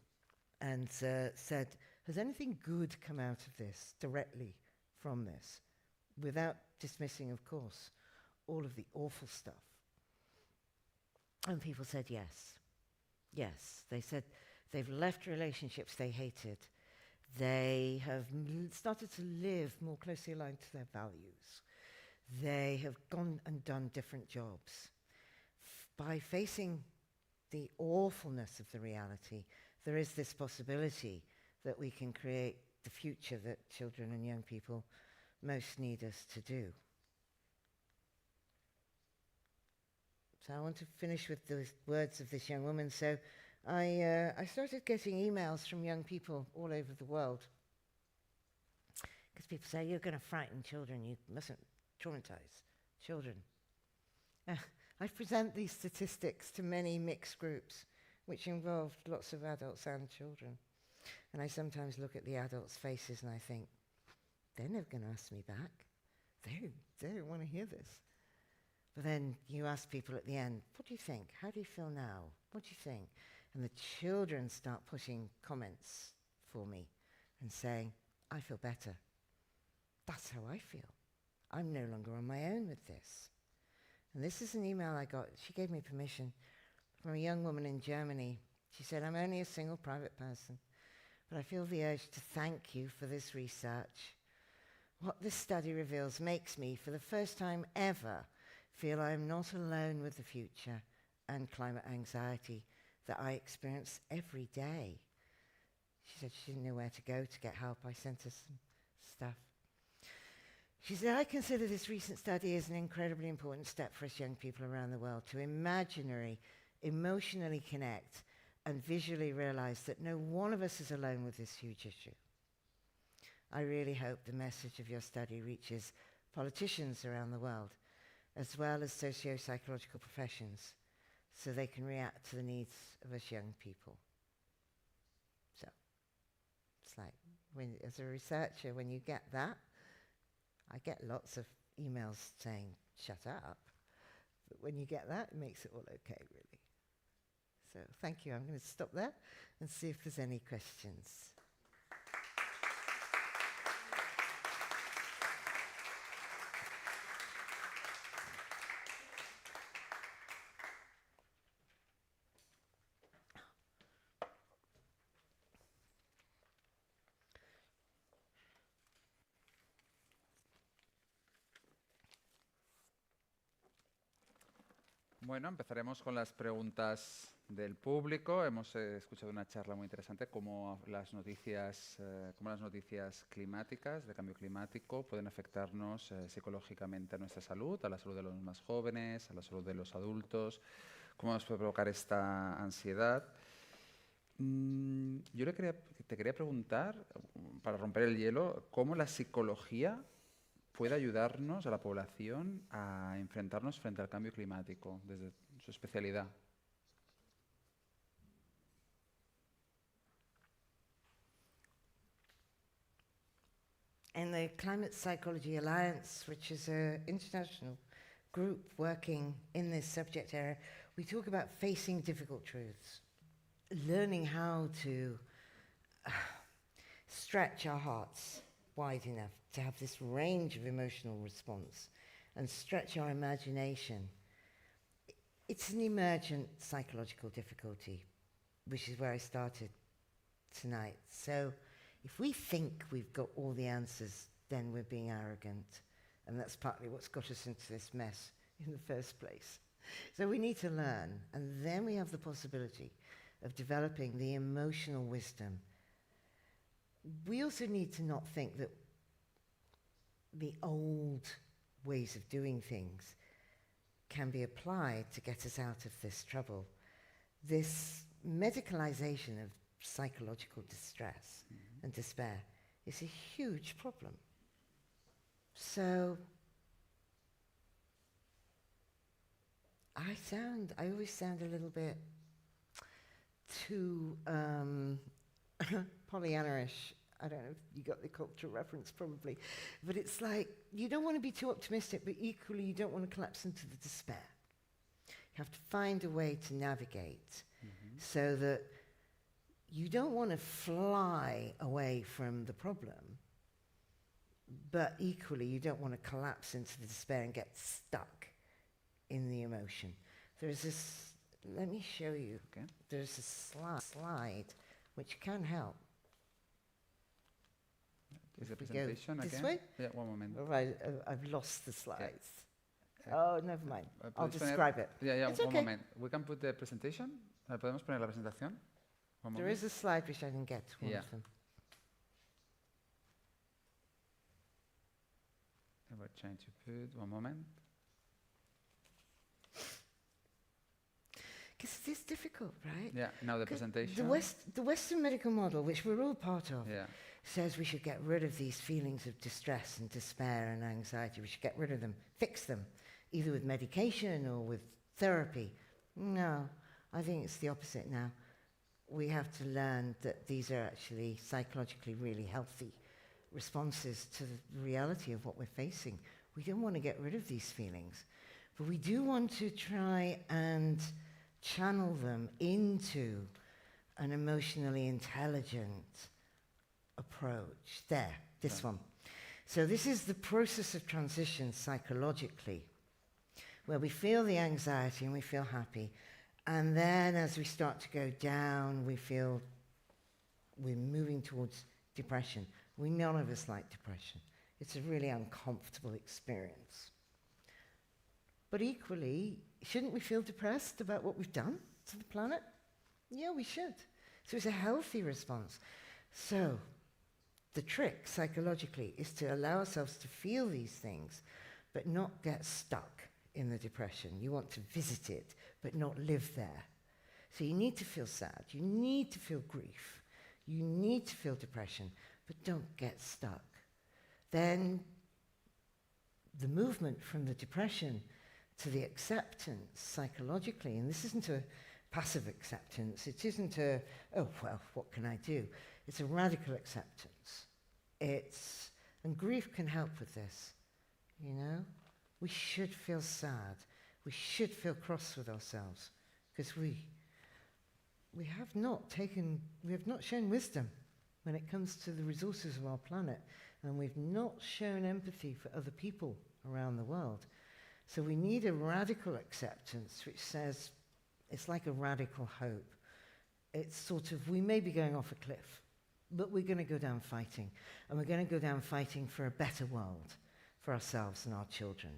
[SPEAKER 3] and said, has anything good come out of this, directly from this, without dismissing, of course, all of the awful stuff? And people said yes. Yes, they said they've left relationships they hated. They have started to live more closely aligned to their values. They have gone and done different jobs. By facing the awfulness of the reality, there is this possibility that we can create the future that children and young people most need us to do. So I want to finish with the words of this young woman. So I started getting emails from young people all over the world. Because people say, you're going to frighten children, you mustn't traumatize children. I present these statistics to many mixed groups, which involved lots of adults and children. And I sometimes look at the adults' faces and I think, they're never going to ask me back. They don't want to hear this. But then you ask people at the end, what do you think? How do you feel now? What do you think? And the children start putting comments for me and saying, I feel better. That's how I feel. I'm no longer on my own with this. And this is an email I got. She gave me permission from a young woman in Germany. She said, I'm only a single private person, but I feel the urge to thank you for this research. What this study reveals makes me, for the first time ever, feel I am not alone with the future and climate anxiety that I experience every day. She said she didn't know where to go to get help. I sent her some stuff. She said, I consider this recent study as an incredibly important step for us young people around the world to emotionally connect and visually realize that no one of us is alone with this huge issue. I really hope the message of your study reaches politicians around the world, as well as socio-psychological professions, so they can react to the needs of us young people. So, it's like, as a researcher, when you get that, I get lots of emails saying, shut up. But when you get that, it makes it all okay, really. So, thank you. I'm going to stop there and see if there's any questions.
[SPEAKER 1] Bueno, empezaremos con las preguntas del público. Hemos escuchado una charla muy interesante cómo las noticias climáticas, de cambio climático, pueden afectarnos psicológicamente a nuestra salud, a la salud de los más jóvenes, a la salud de los adultos, cómo nos puede provocar esta ansiedad. Yo te quería preguntar, para romper el hielo, cómo la psicología puede ayudarnos a la población a enfrentarnos frente al cambio climático, desde su especialidad.
[SPEAKER 3] In the Climate Psychology Alliance, which is an international group working in this subject area, we talk about facing difficult truths, learning how to stretch our hearts wide enough to have this range of emotional response and stretch our imagination. It's an emergent psychological difficulty, which is where I started tonight. So if we think we've got all the answers, then we're being arrogant. And that's partly what's got us into this mess in the first place. So we need to learn, and then we have the possibility of developing the emotional wisdom. We also need to not think that the old ways of doing things can be applied to get us out of this trouble. This medicalization of psychological distress and despair is a huge problem. So I always sound a little bit too Pollyanna-ish. I don't know if you got the cultural reference, probably. But it's like, you don't want to be too optimistic, but equally you don't want to collapse into the despair. You have to find a way to navigate so that you don't want to fly away from the problem, but equally you don't want to collapse into the despair and get stuck in the emotion. There's this, let me show you.
[SPEAKER 1] Okay.
[SPEAKER 3] There's a slide which can help.
[SPEAKER 1] Is the
[SPEAKER 3] If we go
[SPEAKER 1] presentation
[SPEAKER 3] this
[SPEAKER 1] again?
[SPEAKER 3] way?
[SPEAKER 1] Yeah, one moment.
[SPEAKER 3] All right, I've lost the slides.
[SPEAKER 1] Yeah.
[SPEAKER 3] Oh, never mind. I'll
[SPEAKER 1] ¿Puedes
[SPEAKER 3] describe it.
[SPEAKER 1] Yeah,
[SPEAKER 3] It's
[SPEAKER 1] one
[SPEAKER 3] okay.
[SPEAKER 1] moment. We can put the presentation. ¿Podemos poner la presentación? One
[SPEAKER 3] There
[SPEAKER 1] moment.
[SPEAKER 3] is a slide which I can get to one
[SPEAKER 1] Yeah.
[SPEAKER 3] of them.
[SPEAKER 1] We're trying to put, one moment.
[SPEAKER 3] Because it is difficult, right?
[SPEAKER 1] Yeah, now the
[SPEAKER 3] 'Cause
[SPEAKER 1] presentation.
[SPEAKER 3] The Western medical model, which we're all part of,
[SPEAKER 1] Yeah,
[SPEAKER 3] says we should get rid of these feelings of distress and despair and anxiety. We should get rid of them, fix them, either with medication or with therapy. No, I think it's the opposite now. We have to learn that these are actually psychologically really healthy responses to the reality of what we're facing. We don't want to get rid of these feelings, but we do want to try and channel them into an emotionally intelligent approach. There, this one. So this is the process of transition psychologically, where we feel the anxiety and we feel happy. And then as we start to go down, we feel we're moving towards depression. None of us like depression. It's a really uncomfortable experience. But equally, shouldn't we feel depressed about what we've done to the planet? Yeah, we should. So it's a healthy response. So the trick psychologically is to allow ourselves to feel these things, but not get stuck in the depression. You want to visit it, but not live there. So you need to feel sad. You need to feel grief. You need to feel depression, but don't get stuck. Then the movement from the depression to the acceptance psychologically, and this isn't a passive acceptance, it isn't a, oh, well, what can I do? It's a radical acceptance. And grief can help with this, you know? We should feel sad. We should feel cross with ourselves, because we have not shown wisdom when it comes to the resources of our planet, and we've not shown empathy for other people around the world. So we need a radical acceptance which says, it's like a radical hope. It's sort of, we may be going off a cliff, but we're going to go down fighting. And we're going to go down fighting for a better world for ourselves and our children.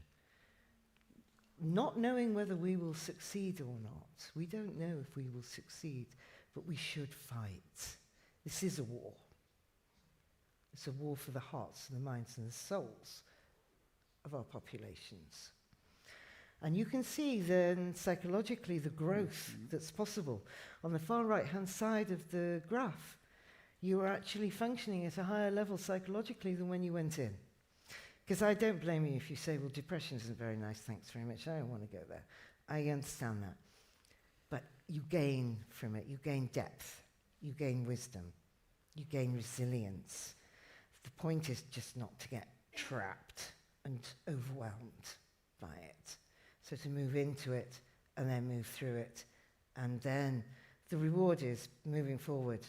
[SPEAKER 3] Not knowing whether we will succeed or not. We don't know if we will succeed, but we should fight. This is a war. It's a war for the hearts and the minds and the souls of our populations. And you can see then psychologically the growth that's possible. On the far right-hand side of the graph, you are actually functioning at a higher level psychologically than when you went in. Because I don't blame you if you say, well, depression isn't very nice, thanks very much, I don't want to go there. I understand that. But you gain from it, you gain depth, you gain wisdom, you gain resilience. The point is just not to get trapped and overwhelmed by it. So to move into it and then move through it. And then the reward is moving forward.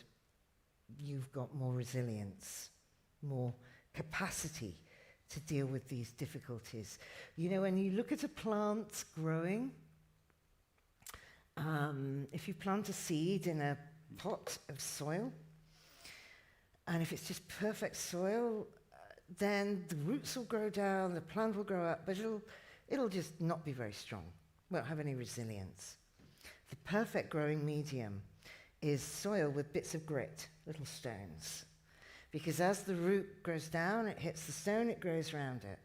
[SPEAKER 3] You've got more resilience, more capacity to deal with these difficulties. You know, when you look at a plant growing, if you plant a seed in a pot of soil, and if it's just perfect soil, then the roots will grow down, the plant will grow up, but it'll just not be very strong. won't have any resilience. The perfect growing medium is soil with bits of grit, little stones. Because as the root grows down, it hits the stone, it grows around it.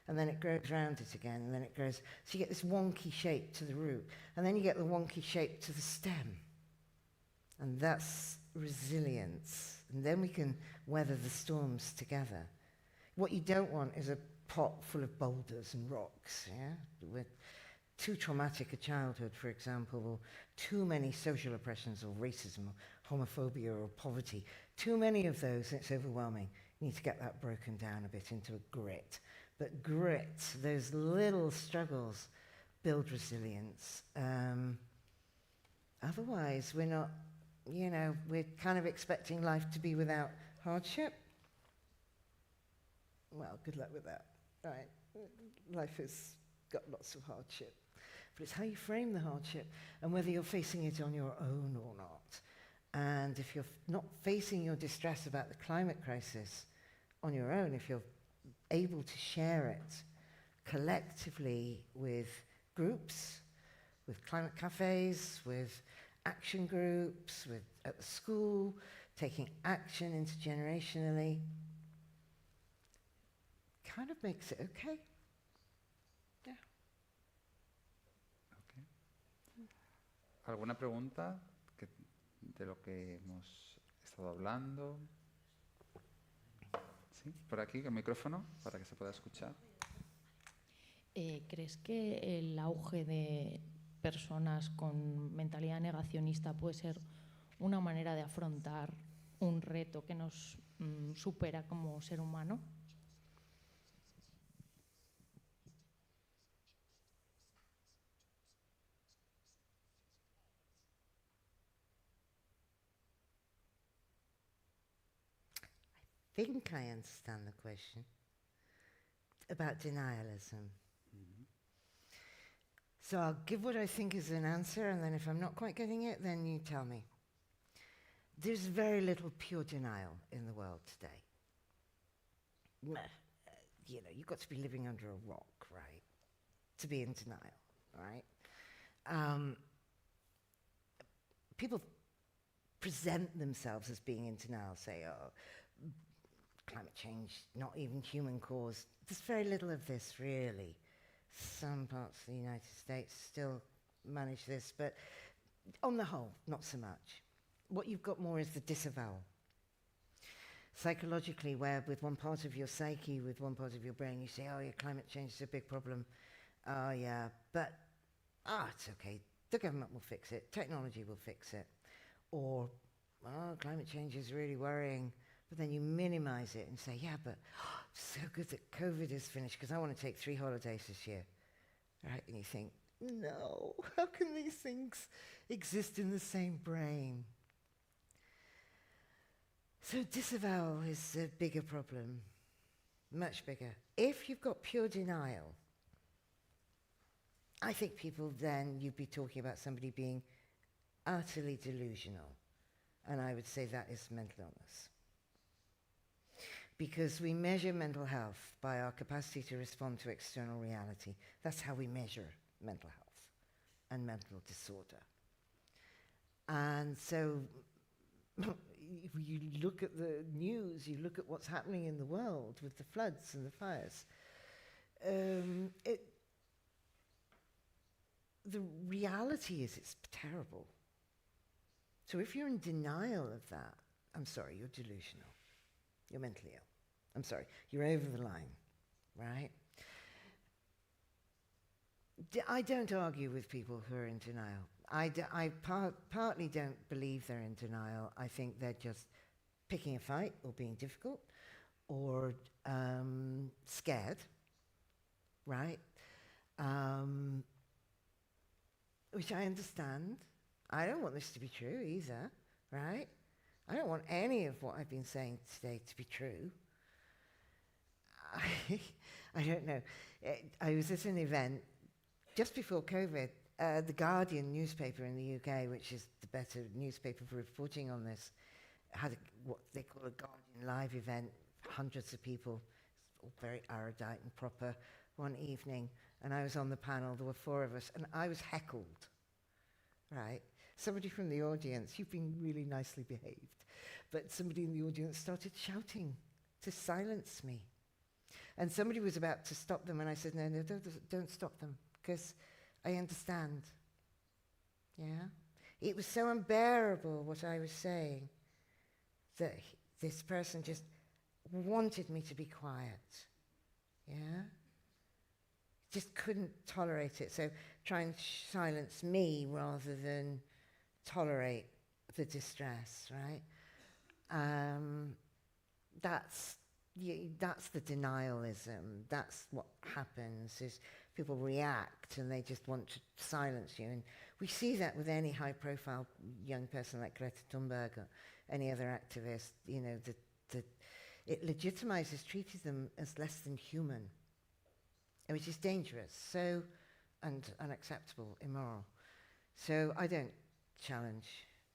[SPEAKER 3] And then it grows around it again, and then it grows. So you get this wonky shape to the root. And then you get the wonky shape to the stem. And that's resilience. And then we can weather the storms together. What you don't want is a pot full of boulders and rocks, yeah? With too traumatic a childhood, for example, or too many social oppressions, or racism, or homophobia, or poverty. Too many of those, it's overwhelming. You need to get that broken down a bit into a grit. But grit, those little struggles, build resilience. Otherwise, we're not, we're kind of expecting life to be without hardship. Well, good luck with that, right? Life has got lots of hardship. But it's how you frame the hardship and whether you're facing it on your own or not. And if you're not facing your distress about the climate crisis on your own, if you're able to share it collectively with groups, with climate cafes, with action groups, with at the school, taking action intergenerationally, kind of makes it okay. Yeah.
[SPEAKER 1] Okay. ¿Alguna pregunta de lo que hemos estado hablando? Sí, por aquí, el micrófono, para que se pueda escuchar.
[SPEAKER 4] ¿Crees que el auge de personas con mentalidad negacionista puede ser una manera de afrontar un reto que nos supera como ser humano?
[SPEAKER 3] I think I understand the question about denialism. So I'll give what I think is an answer, and then if I'm not quite getting it, then you tell me. There's very little pure denial in the world today. You've got to be living under a rock, right, to be in denial, right? People present themselves as being in denial, say, oh, climate change, not even human caused. There's very little of this, really. Some parts of the United States still manage this, but on the whole, not so much. What you've got more is the disavowal. Psychologically, where with one part of your psyche, with one part of your brain, you say, oh yeah, climate change is a big problem. Oh yeah, but, it's okay. The government will fix it. Technology will fix it. Or, oh, climate change is really worrying. But then you minimize it and say, yeah, but so good that COVID is finished because I want to take 3 holidays this year. Right? And you think, no, how can these things exist in the same brain? So disavowal is a bigger problem, much bigger. If you've got pure denial, I think people then, you'd be talking about somebody being utterly delusional. And I would say that is mental illness. Because we measure mental health by our capacity to respond to external reality. That's how we measure mental health and mental disorder. And so you look at the news, you look at what's happening in the world with the floods and the fires. The reality is it's terrible. So if you're in denial of that, I'm sorry, you're delusional. You're mentally ill. I'm sorry, you're over the line, right? I don't argue with people who are in denial. I partly don't believe they're in denial. I think they're just picking a fight or being difficult or scared, right? Which I understand. I don't want this to be true either, right? I don't want any of what I've been saying today to be true. I don't know. I was at an event just before COVID. The Guardian newspaper in the UK, which is the better newspaper for reporting on this, had what they call a Guardian Live event. Hundreds of people, all very erudite and proper, one evening, and I was on the panel. There were 4 of us, and I was heckled, right? Somebody from the audience, you've been really nicely behaved, but somebody in the audience started shouting to silence me. And somebody was about to stop them, and I said, no, don't stop them, because I understand. Yeah? It was so unbearable what I was saying that this person just wanted me to be quiet. Yeah? Just couldn't tolerate it. So try and silence me rather than tolerate the distress, right? That's the denialism. That's what happens, is people react and they just want to silence you. And we see that with any high-profile young person like Greta Thunberg or any other activist, you know, that it legitimizes, treating them as less than human, which is dangerous, so unacceptable, immoral. So I don't challenge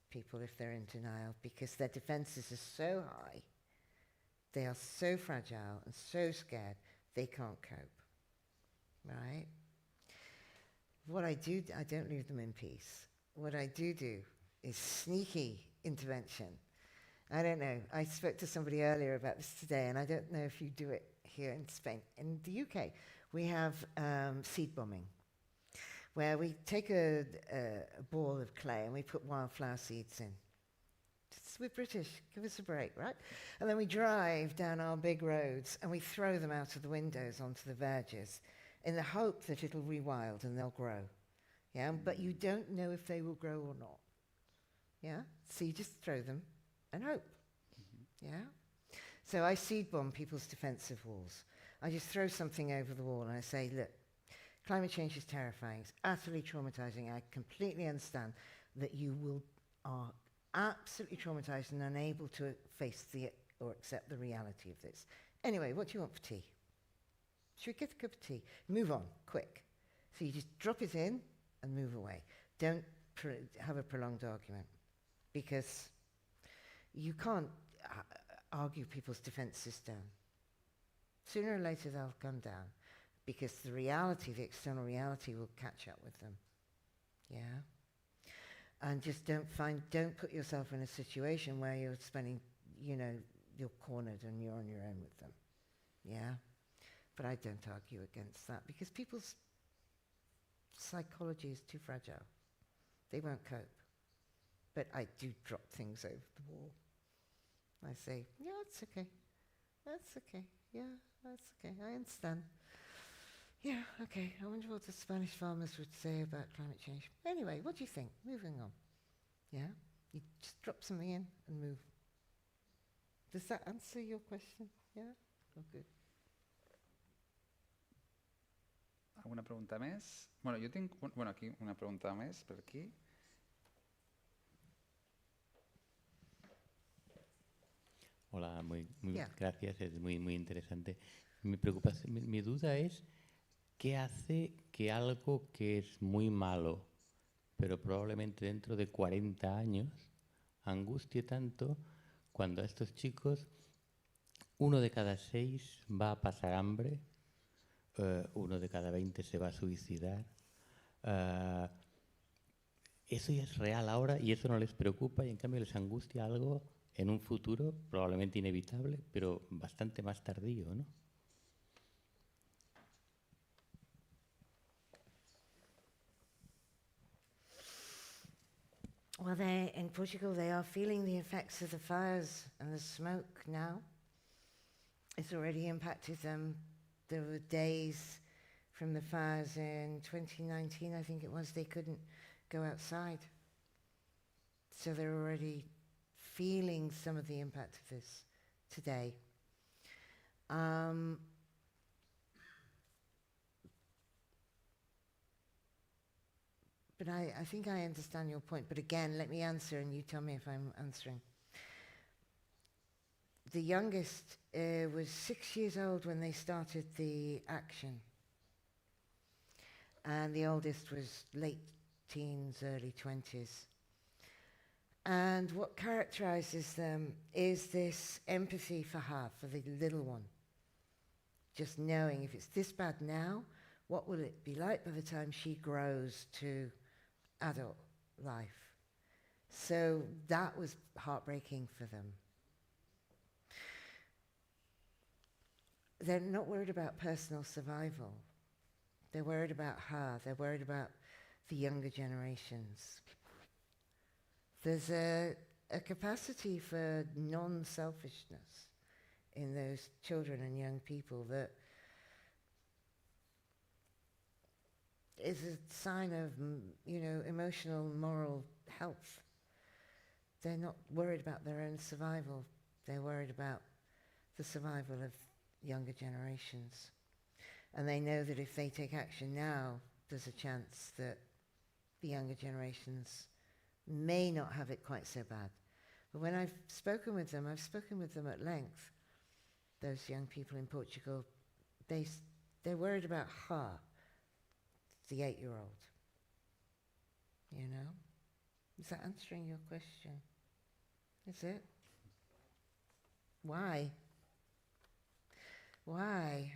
[SPEAKER 3] people if they're in denial, because their defenses are so high, they are so fragile and so scared, they can't cope, right? What I do, I don't leave them in peace. What I do is sneaky intervention. I don't know, I spoke to somebody earlier about this today, and I don't know if you do it here in Spain. In the UK, we have seed bombing, where we take a ball of clay and we put wildflower seeds in. We're British, give us a break, right? And then we drive down our big roads and we throw them out of the windows onto the verges in the hope that it'll rewild and they'll grow. Yeah, but you don't know if they will grow or not. Yeah, so you just throw them and hope. Yeah? So I seed bomb people's defensive walls. I just throw something over the wall and I say, look, climate change is terrifying, it's utterly traumatizing. I completely understand that you are absolutely traumatized and unable to face or accept the reality of this. Anyway, what do you want for tea? Should we get a cup of tea? Move on, quick. So you just drop it in and move away. Don't have a prolonged argument, because you can't argue people's defenses down. Sooner or later they'll come down, because the reality, the external reality, will catch up with them. Yeah? And just don't put yourself in a situation where you're spending, you know, you're cornered and you're on your own with them. Yeah? But I don't argue against that, because people's psychology is too fragile. They won't cope. But I do drop things over the wall. I say, yeah, it's okay. That's okay. Yeah, that's okay. I understand. Yeah, okay. I wonder what the Spanish farmers would say about climate change. Anyway, what do you think? Moving on. Yeah? You just drop something in and move. Does that answer your question? Yeah? Oh, good.
[SPEAKER 1] Alguna pregunta més? Bueno, jo tinc aquí una pregunta més, per aquí.
[SPEAKER 5] Hola, muy
[SPEAKER 3] Yeah.
[SPEAKER 5] gracias, es muy interesante. Mi duda es, ¿qué hace que algo que es muy malo, pero probablemente dentro de 40 años, angustie tanto cuando a estos chicos 1 de cada 6 va a pasar hambre, 1 de cada 20 se va a suicidar? Eso ya es real ahora y eso no les preocupa, y en cambio les angustia algo en un futuro probablemente inevitable, pero bastante más tardío, ¿no?
[SPEAKER 3] Well, in Portugal, they are feeling the effects of the fires and the smoke now. It's already impacted them. There were days from the fires in 2019, I think it was, they couldn't go outside. So they're already feeling some of the impact of this today. But I think I understand your point. But again, let me answer and you tell me if I'm answering. The youngest was 6 years old when they started the action. And the oldest was late teens, early 20s. And what characterizes them is this empathy for her, for the little one. just knowing if it's this bad now, what will it be like by the time she grows to adult life? So that was heartbreaking for them. They're not worried about personal survival. They're worried about her. They're worried about the younger generations. There's a capacity for non-selfishness in those children and young people that is a sign of, emotional, moral health. They're not worried about their own survival. They're worried about the survival of younger generations. And they know that if they take action now, there's a chance that the younger generations may not have it quite so bad. But when I've spoken with them at length, those young people in Portugal, they're worried about her, the 8-year-old. You know? Is that answering your question? Is it? Why? Why?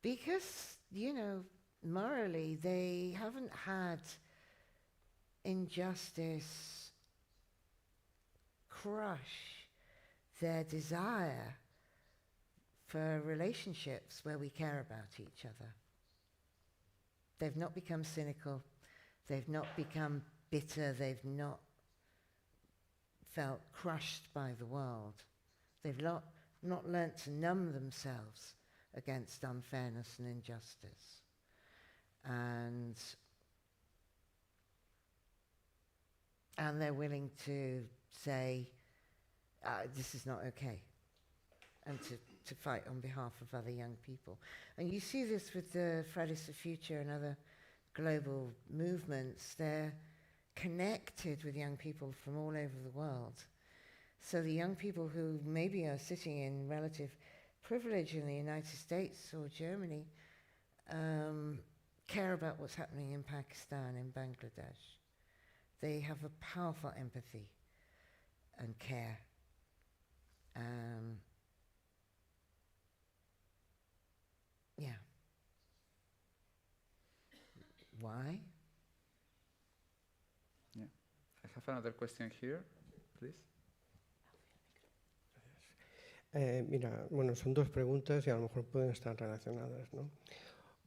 [SPEAKER 3] Because, morally, they haven't had injustice crush their desire for relationships where we care about each other. They've not become cynical. They've not become bitter. They've not felt crushed by the world. They've not learnt to numb themselves against unfairness and injustice. And they're willing to say, this is not okay, and to fight on behalf of other young people. And you see this with the Fridays for Future and other global movements. They're connected with young people from all over the world. So the young people who maybe are sitting in relative privilege in the United States or Germany care about what's happening in Pakistan, in Bangladesh. They have a powerful empathy and care. Yeah. Why?
[SPEAKER 1] Yeah. I have another question here, please.
[SPEAKER 6] Mira, bueno, son dos preguntas y a lo mejor pueden estar relacionadas, ¿no?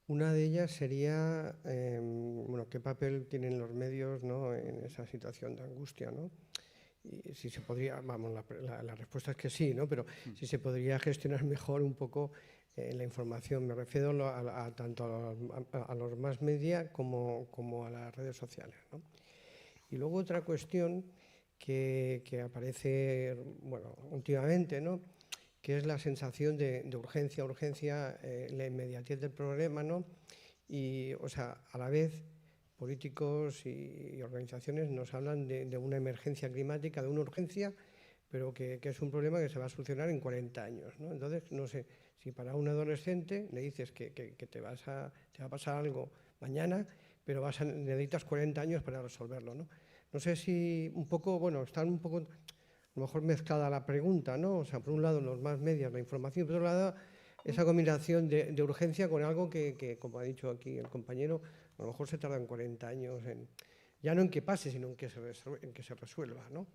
[SPEAKER 6] Una de ellas sería, ¿qué papel tienen los medios, ¿no?, en esa situación de angustia, ¿no? Y si se podría, la respuesta es que sí, ¿no? Pero si se podría gestionar mejor un poco la información. Me refiero tanto a los más media como a las redes sociales, ¿no? Y luego otra cuestión que aparece, últimamente, ¿no?, que es la sensación de urgencia, la inmediatez del problema, ¿no? Y, a la vez, políticos y organizaciones nos hablan de una emergencia climática, de una urgencia, pero que es un problema que se va a solucionar en 40 años, ¿no? Entonces, no sé, si para un adolescente le dices que te va a pasar algo mañana, pero necesitas 40 años para resolverlo, ¿no? No sé si un poco, están un poco, a lo mejor mezclada la pregunta, ¿no? Por un lado los más medios, la información, por otro lado esa combinación de urgencia con algo que, como ha dicho aquí el compañero, a lo mejor se tardan 40 años ya no en que pase, sino en que se resuelva, ¿no?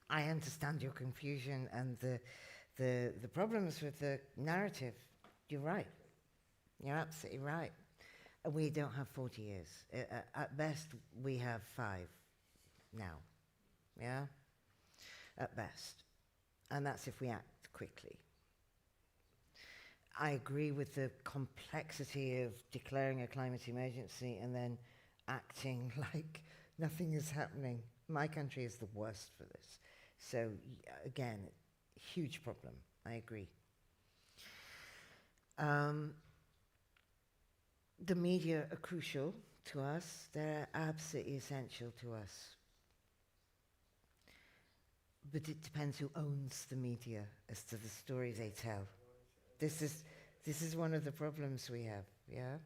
[SPEAKER 3] I understand your confusion and the problems with the narrative. You're right. You're absolutely right. We don't have 40 years. At best, we have 5 now. Yeah? At best. And that's if we act quickly. I agree with the complexity of declaring a climate emergency and then acting like nothing is happening. My country is the worst for this. So, again, huge problem. I agree. The media are crucial to us. They're absolutely essential to us. But it depends who owns the media as to the story they tell. This is one of the problems we have, yeah?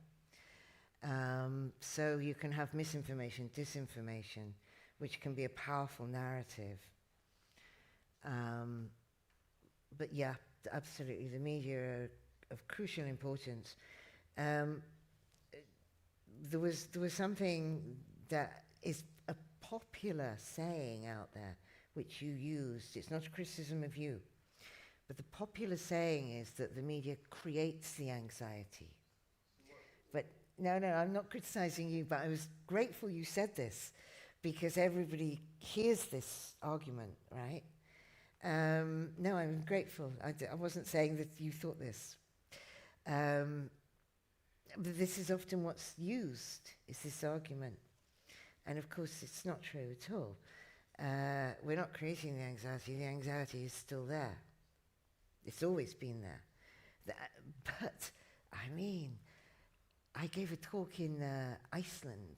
[SPEAKER 3] So you can have misinformation, disinformation, which can be a powerful narrative. But yeah, absolutely, the media are of crucial importance. There was something that is a popular saying out there, which you used. It's not a criticism of you, but the popular saying is that the media creates the anxiety. But no, I'm not criticizing you, but I was grateful you said this, because everybody hears this argument, right? No, I'm grateful. I wasn't saying that you thought this. But this is often what's used, is this argument. And of course, it's not true at all. We're not creating the anxiety is still there. It's always been there. But, I mean, I gave a talk in Iceland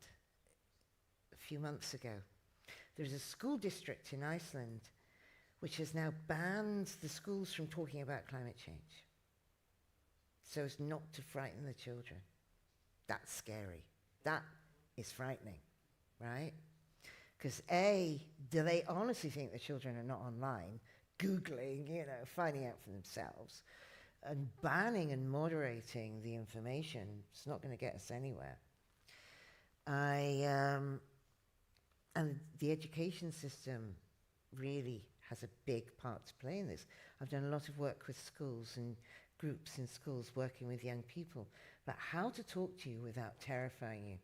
[SPEAKER 3] a few months ago. There's a school district in Iceland which has now banned the schools from talking about climate change, so as not to frighten the children. That's scary. That is frightening, right? Because A, do they honestly think the children are not online, Googling, finding out for themselves? And banning and moderating the information, it's not going to get us anywhere. And the education system really has a big part to play in this. I've done a lot of work with schools and groups in schools working with young people about how to talk to you without terrifying you.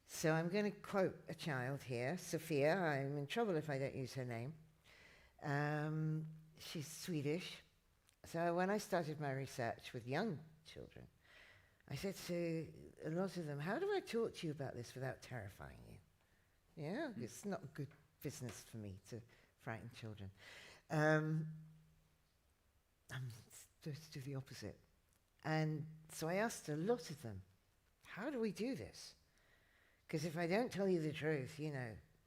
[SPEAKER 3] So I'm going to quote a child here, Sophia. I'm in trouble if I don't use her name. She's Swedish. So when I started my research with young children, I said to a lot of them, how do I talk to you about this without terrifying you? Yeah, it's not good business for me to frighten children. I'm supposed to do the opposite. And so I asked a lot of them, how do we do this? Because if I don't tell you the truth,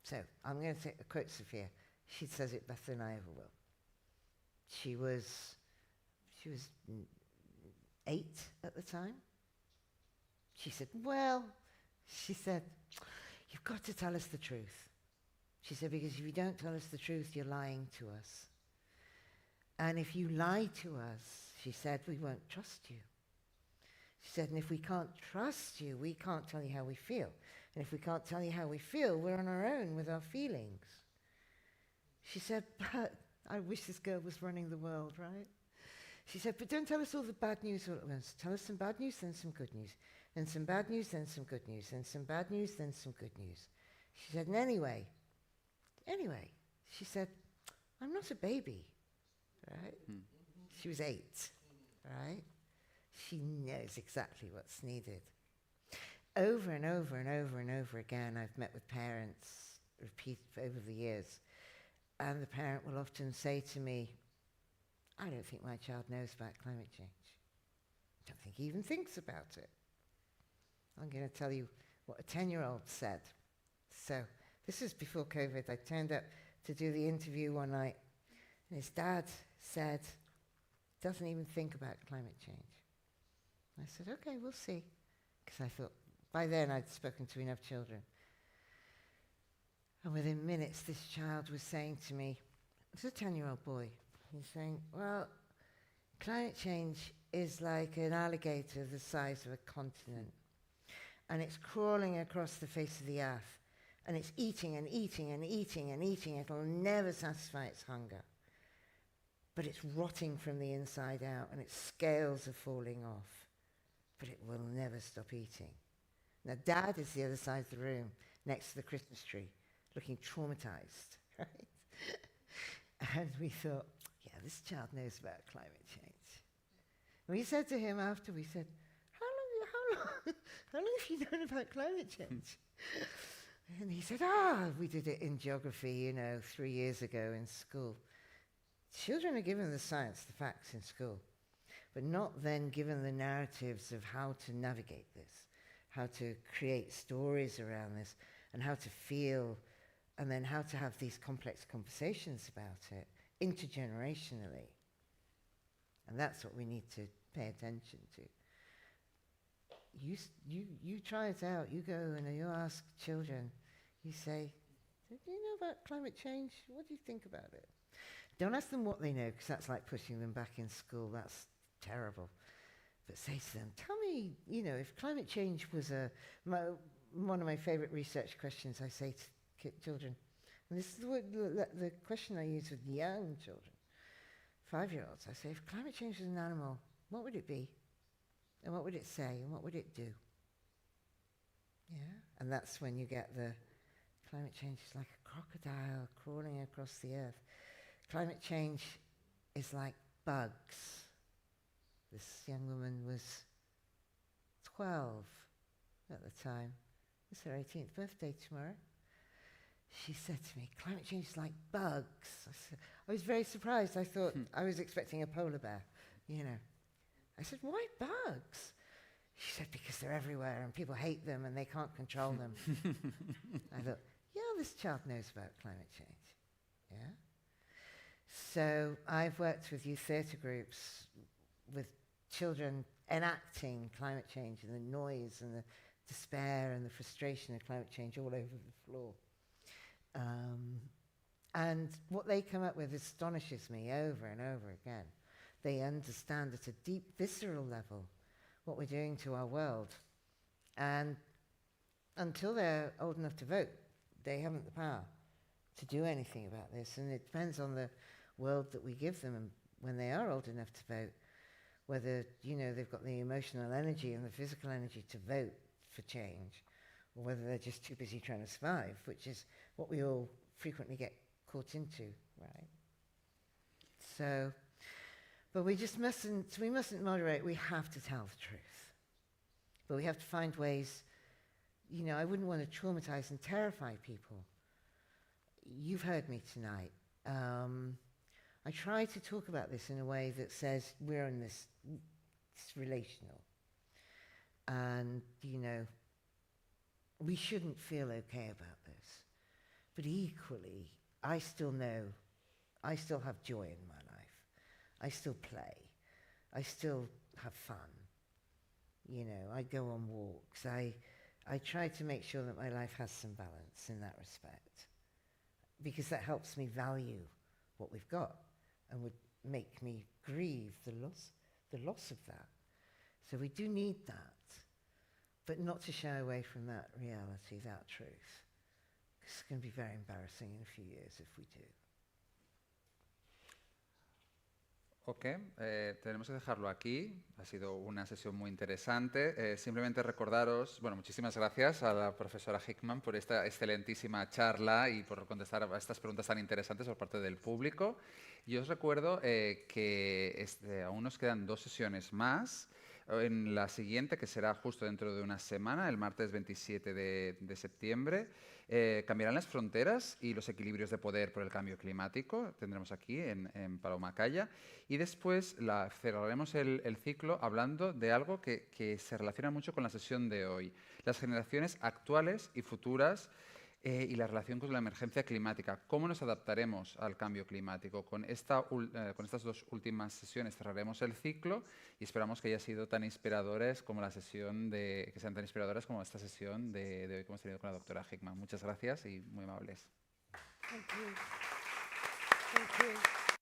[SPEAKER 3] so I'm going to quote Sophia. She says it better than I ever will. She was 8 at the time. She said, you've got to tell us the truth. She said, because if you don't tell us the truth, you're lying to us. And if you lie to us, she said, we won't trust you. She said, and if we can't trust you, we can't tell you how we feel. And if we can't tell you how we feel, we're on our own with our feelings. She said, but I wish this girl was running the world, right? She said, but don't tell us all the bad news all at once. Tell us some bad news, then some good news. Then some bad news, then some good news. Then some bad news, then some good news. She said, and anyway, she said, I'm not a baby, right? She was 8, right? She knows exactly what's needed. Over and over and over and over again, I've met with parents, over the years, and the parent will often say to me, I don't think my child knows about climate change. I don't think he even thinks about it. I'm going to tell you what a 10-year-old said. So this is before COVID. I turned up to do the interview one night, and his dad said, doesn't even think about climate change. I said, okay, we'll see. Because I thought, by then I'd spoken to enough children. And within minutes, this child was saying to me, it's a 10-year-old boy, he's saying, well, climate change is like an alligator the size of a continent. And it's crawling across the face of the earth. And it's eating and eating and eating and eating. It'll never satisfy its hunger. But it's rotting from the inside out, and its scales are falling off. But it will never stop eating. Now, Dad is the other side of the room, next to the Christmas tree, looking traumatized, right? And we thought, yeah, this child knows about climate change. And we said to him after, we said, how long have you known about climate change? And he said, we did it in geography, 3 years ago in school. Children are given the science, the facts in school, but not then given the narratives of how to navigate this, how to create stories around this, and how to feel, and then how to have these complex conversations about it intergenerationally. And that's what we need to pay attention to. You try it out. You go and you ask children. You say, do you know about climate change? What do you think about it? Don't ask them what they know, because that's like pushing them back in school. That's terrible. But say to them, tell me, you know, if climate change was one of my favorite research questions I say to children, and this is the question I use with young children, 5-year-olds. I say, if climate change was an animal, what would it be? And what would it say? And what would it do? Yeah? And that's when you get the climate change is like a crocodile crawling across the earth. Climate change is like bugs. This young woman was 12 at the time. It's her 18th birthday tomorrow. She said to me, climate change is like bugs. I was very surprised. I thought I was expecting a polar bear, you know. I said, why bugs? She said, because they're everywhere and people hate them and they can't control them. I thought, yeah, this child knows about climate change. Yeah. So I've worked with youth theatre groups with children enacting climate change and the noise and the despair and the frustration of climate change all over the floor. And what they come up with astonishes me over and over again. They understand at a deep, visceral level what we're doing to our world. And until they're old enough to vote, they haven't the power to do anything about this. And it depends on the world that we give them, and when they are old enough to vote, whether, you know, they've got the emotional energy and the physical energy to vote for change, or whether they're just too busy trying to survive, which is what we all frequently get caught into, right? So, but we mustn't moderate. We have to tell the truth. But we have to find ways, you know, I wouldn't want to traumatize and terrify people. You've heard me tonight. I try to talk about this in a way that says we're in this, it's relational. And, you know, we shouldn't feel okay about this. But equally, I still have joy in my life. I still play. I still have fun. You know, I go on walks. I try to make sure that my life has some balance in that respect, because that helps me value what we've got and would make me grieve the loss of that. So we do need that, but not to shy away from that reality, that truth. It's going to be very embarrassing in a few years if we do.
[SPEAKER 1] Ok, tenemos que dejarlo aquí. Ha sido una sesión muy interesante. Simplemente recordaros, bueno, muchísimas gracias a la profesora Hickman por esta excelentísima charla y por contestar a estas preguntas tan interesantes por parte del público. Y os recuerdo que aún nos quedan 2 sesiones más. En la siguiente, que será justo dentro de una semana, el martes 27 de septiembre, cambiarán las fronteras y los equilibrios de poder por el cambio climático. Tendremos aquí en Palomacaya. Y después cerraremos el ciclo hablando de algo que se relaciona mucho con la sesión de hoy. Las generaciones actuales y futuras y la relación con la emergencia climática. ¿Cómo nos adaptaremos al cambio climático? Con estas 2 últimas sesiones cerraremos el ciclo y esperamos que haya sido tan inspiradoras como que sean tan inspiradoras como esta sesión de hoy que hemos tenido con la doctora Hickman. Muchas gracias y muy amables.
[SPEAKER 3] Thank you. Thank you.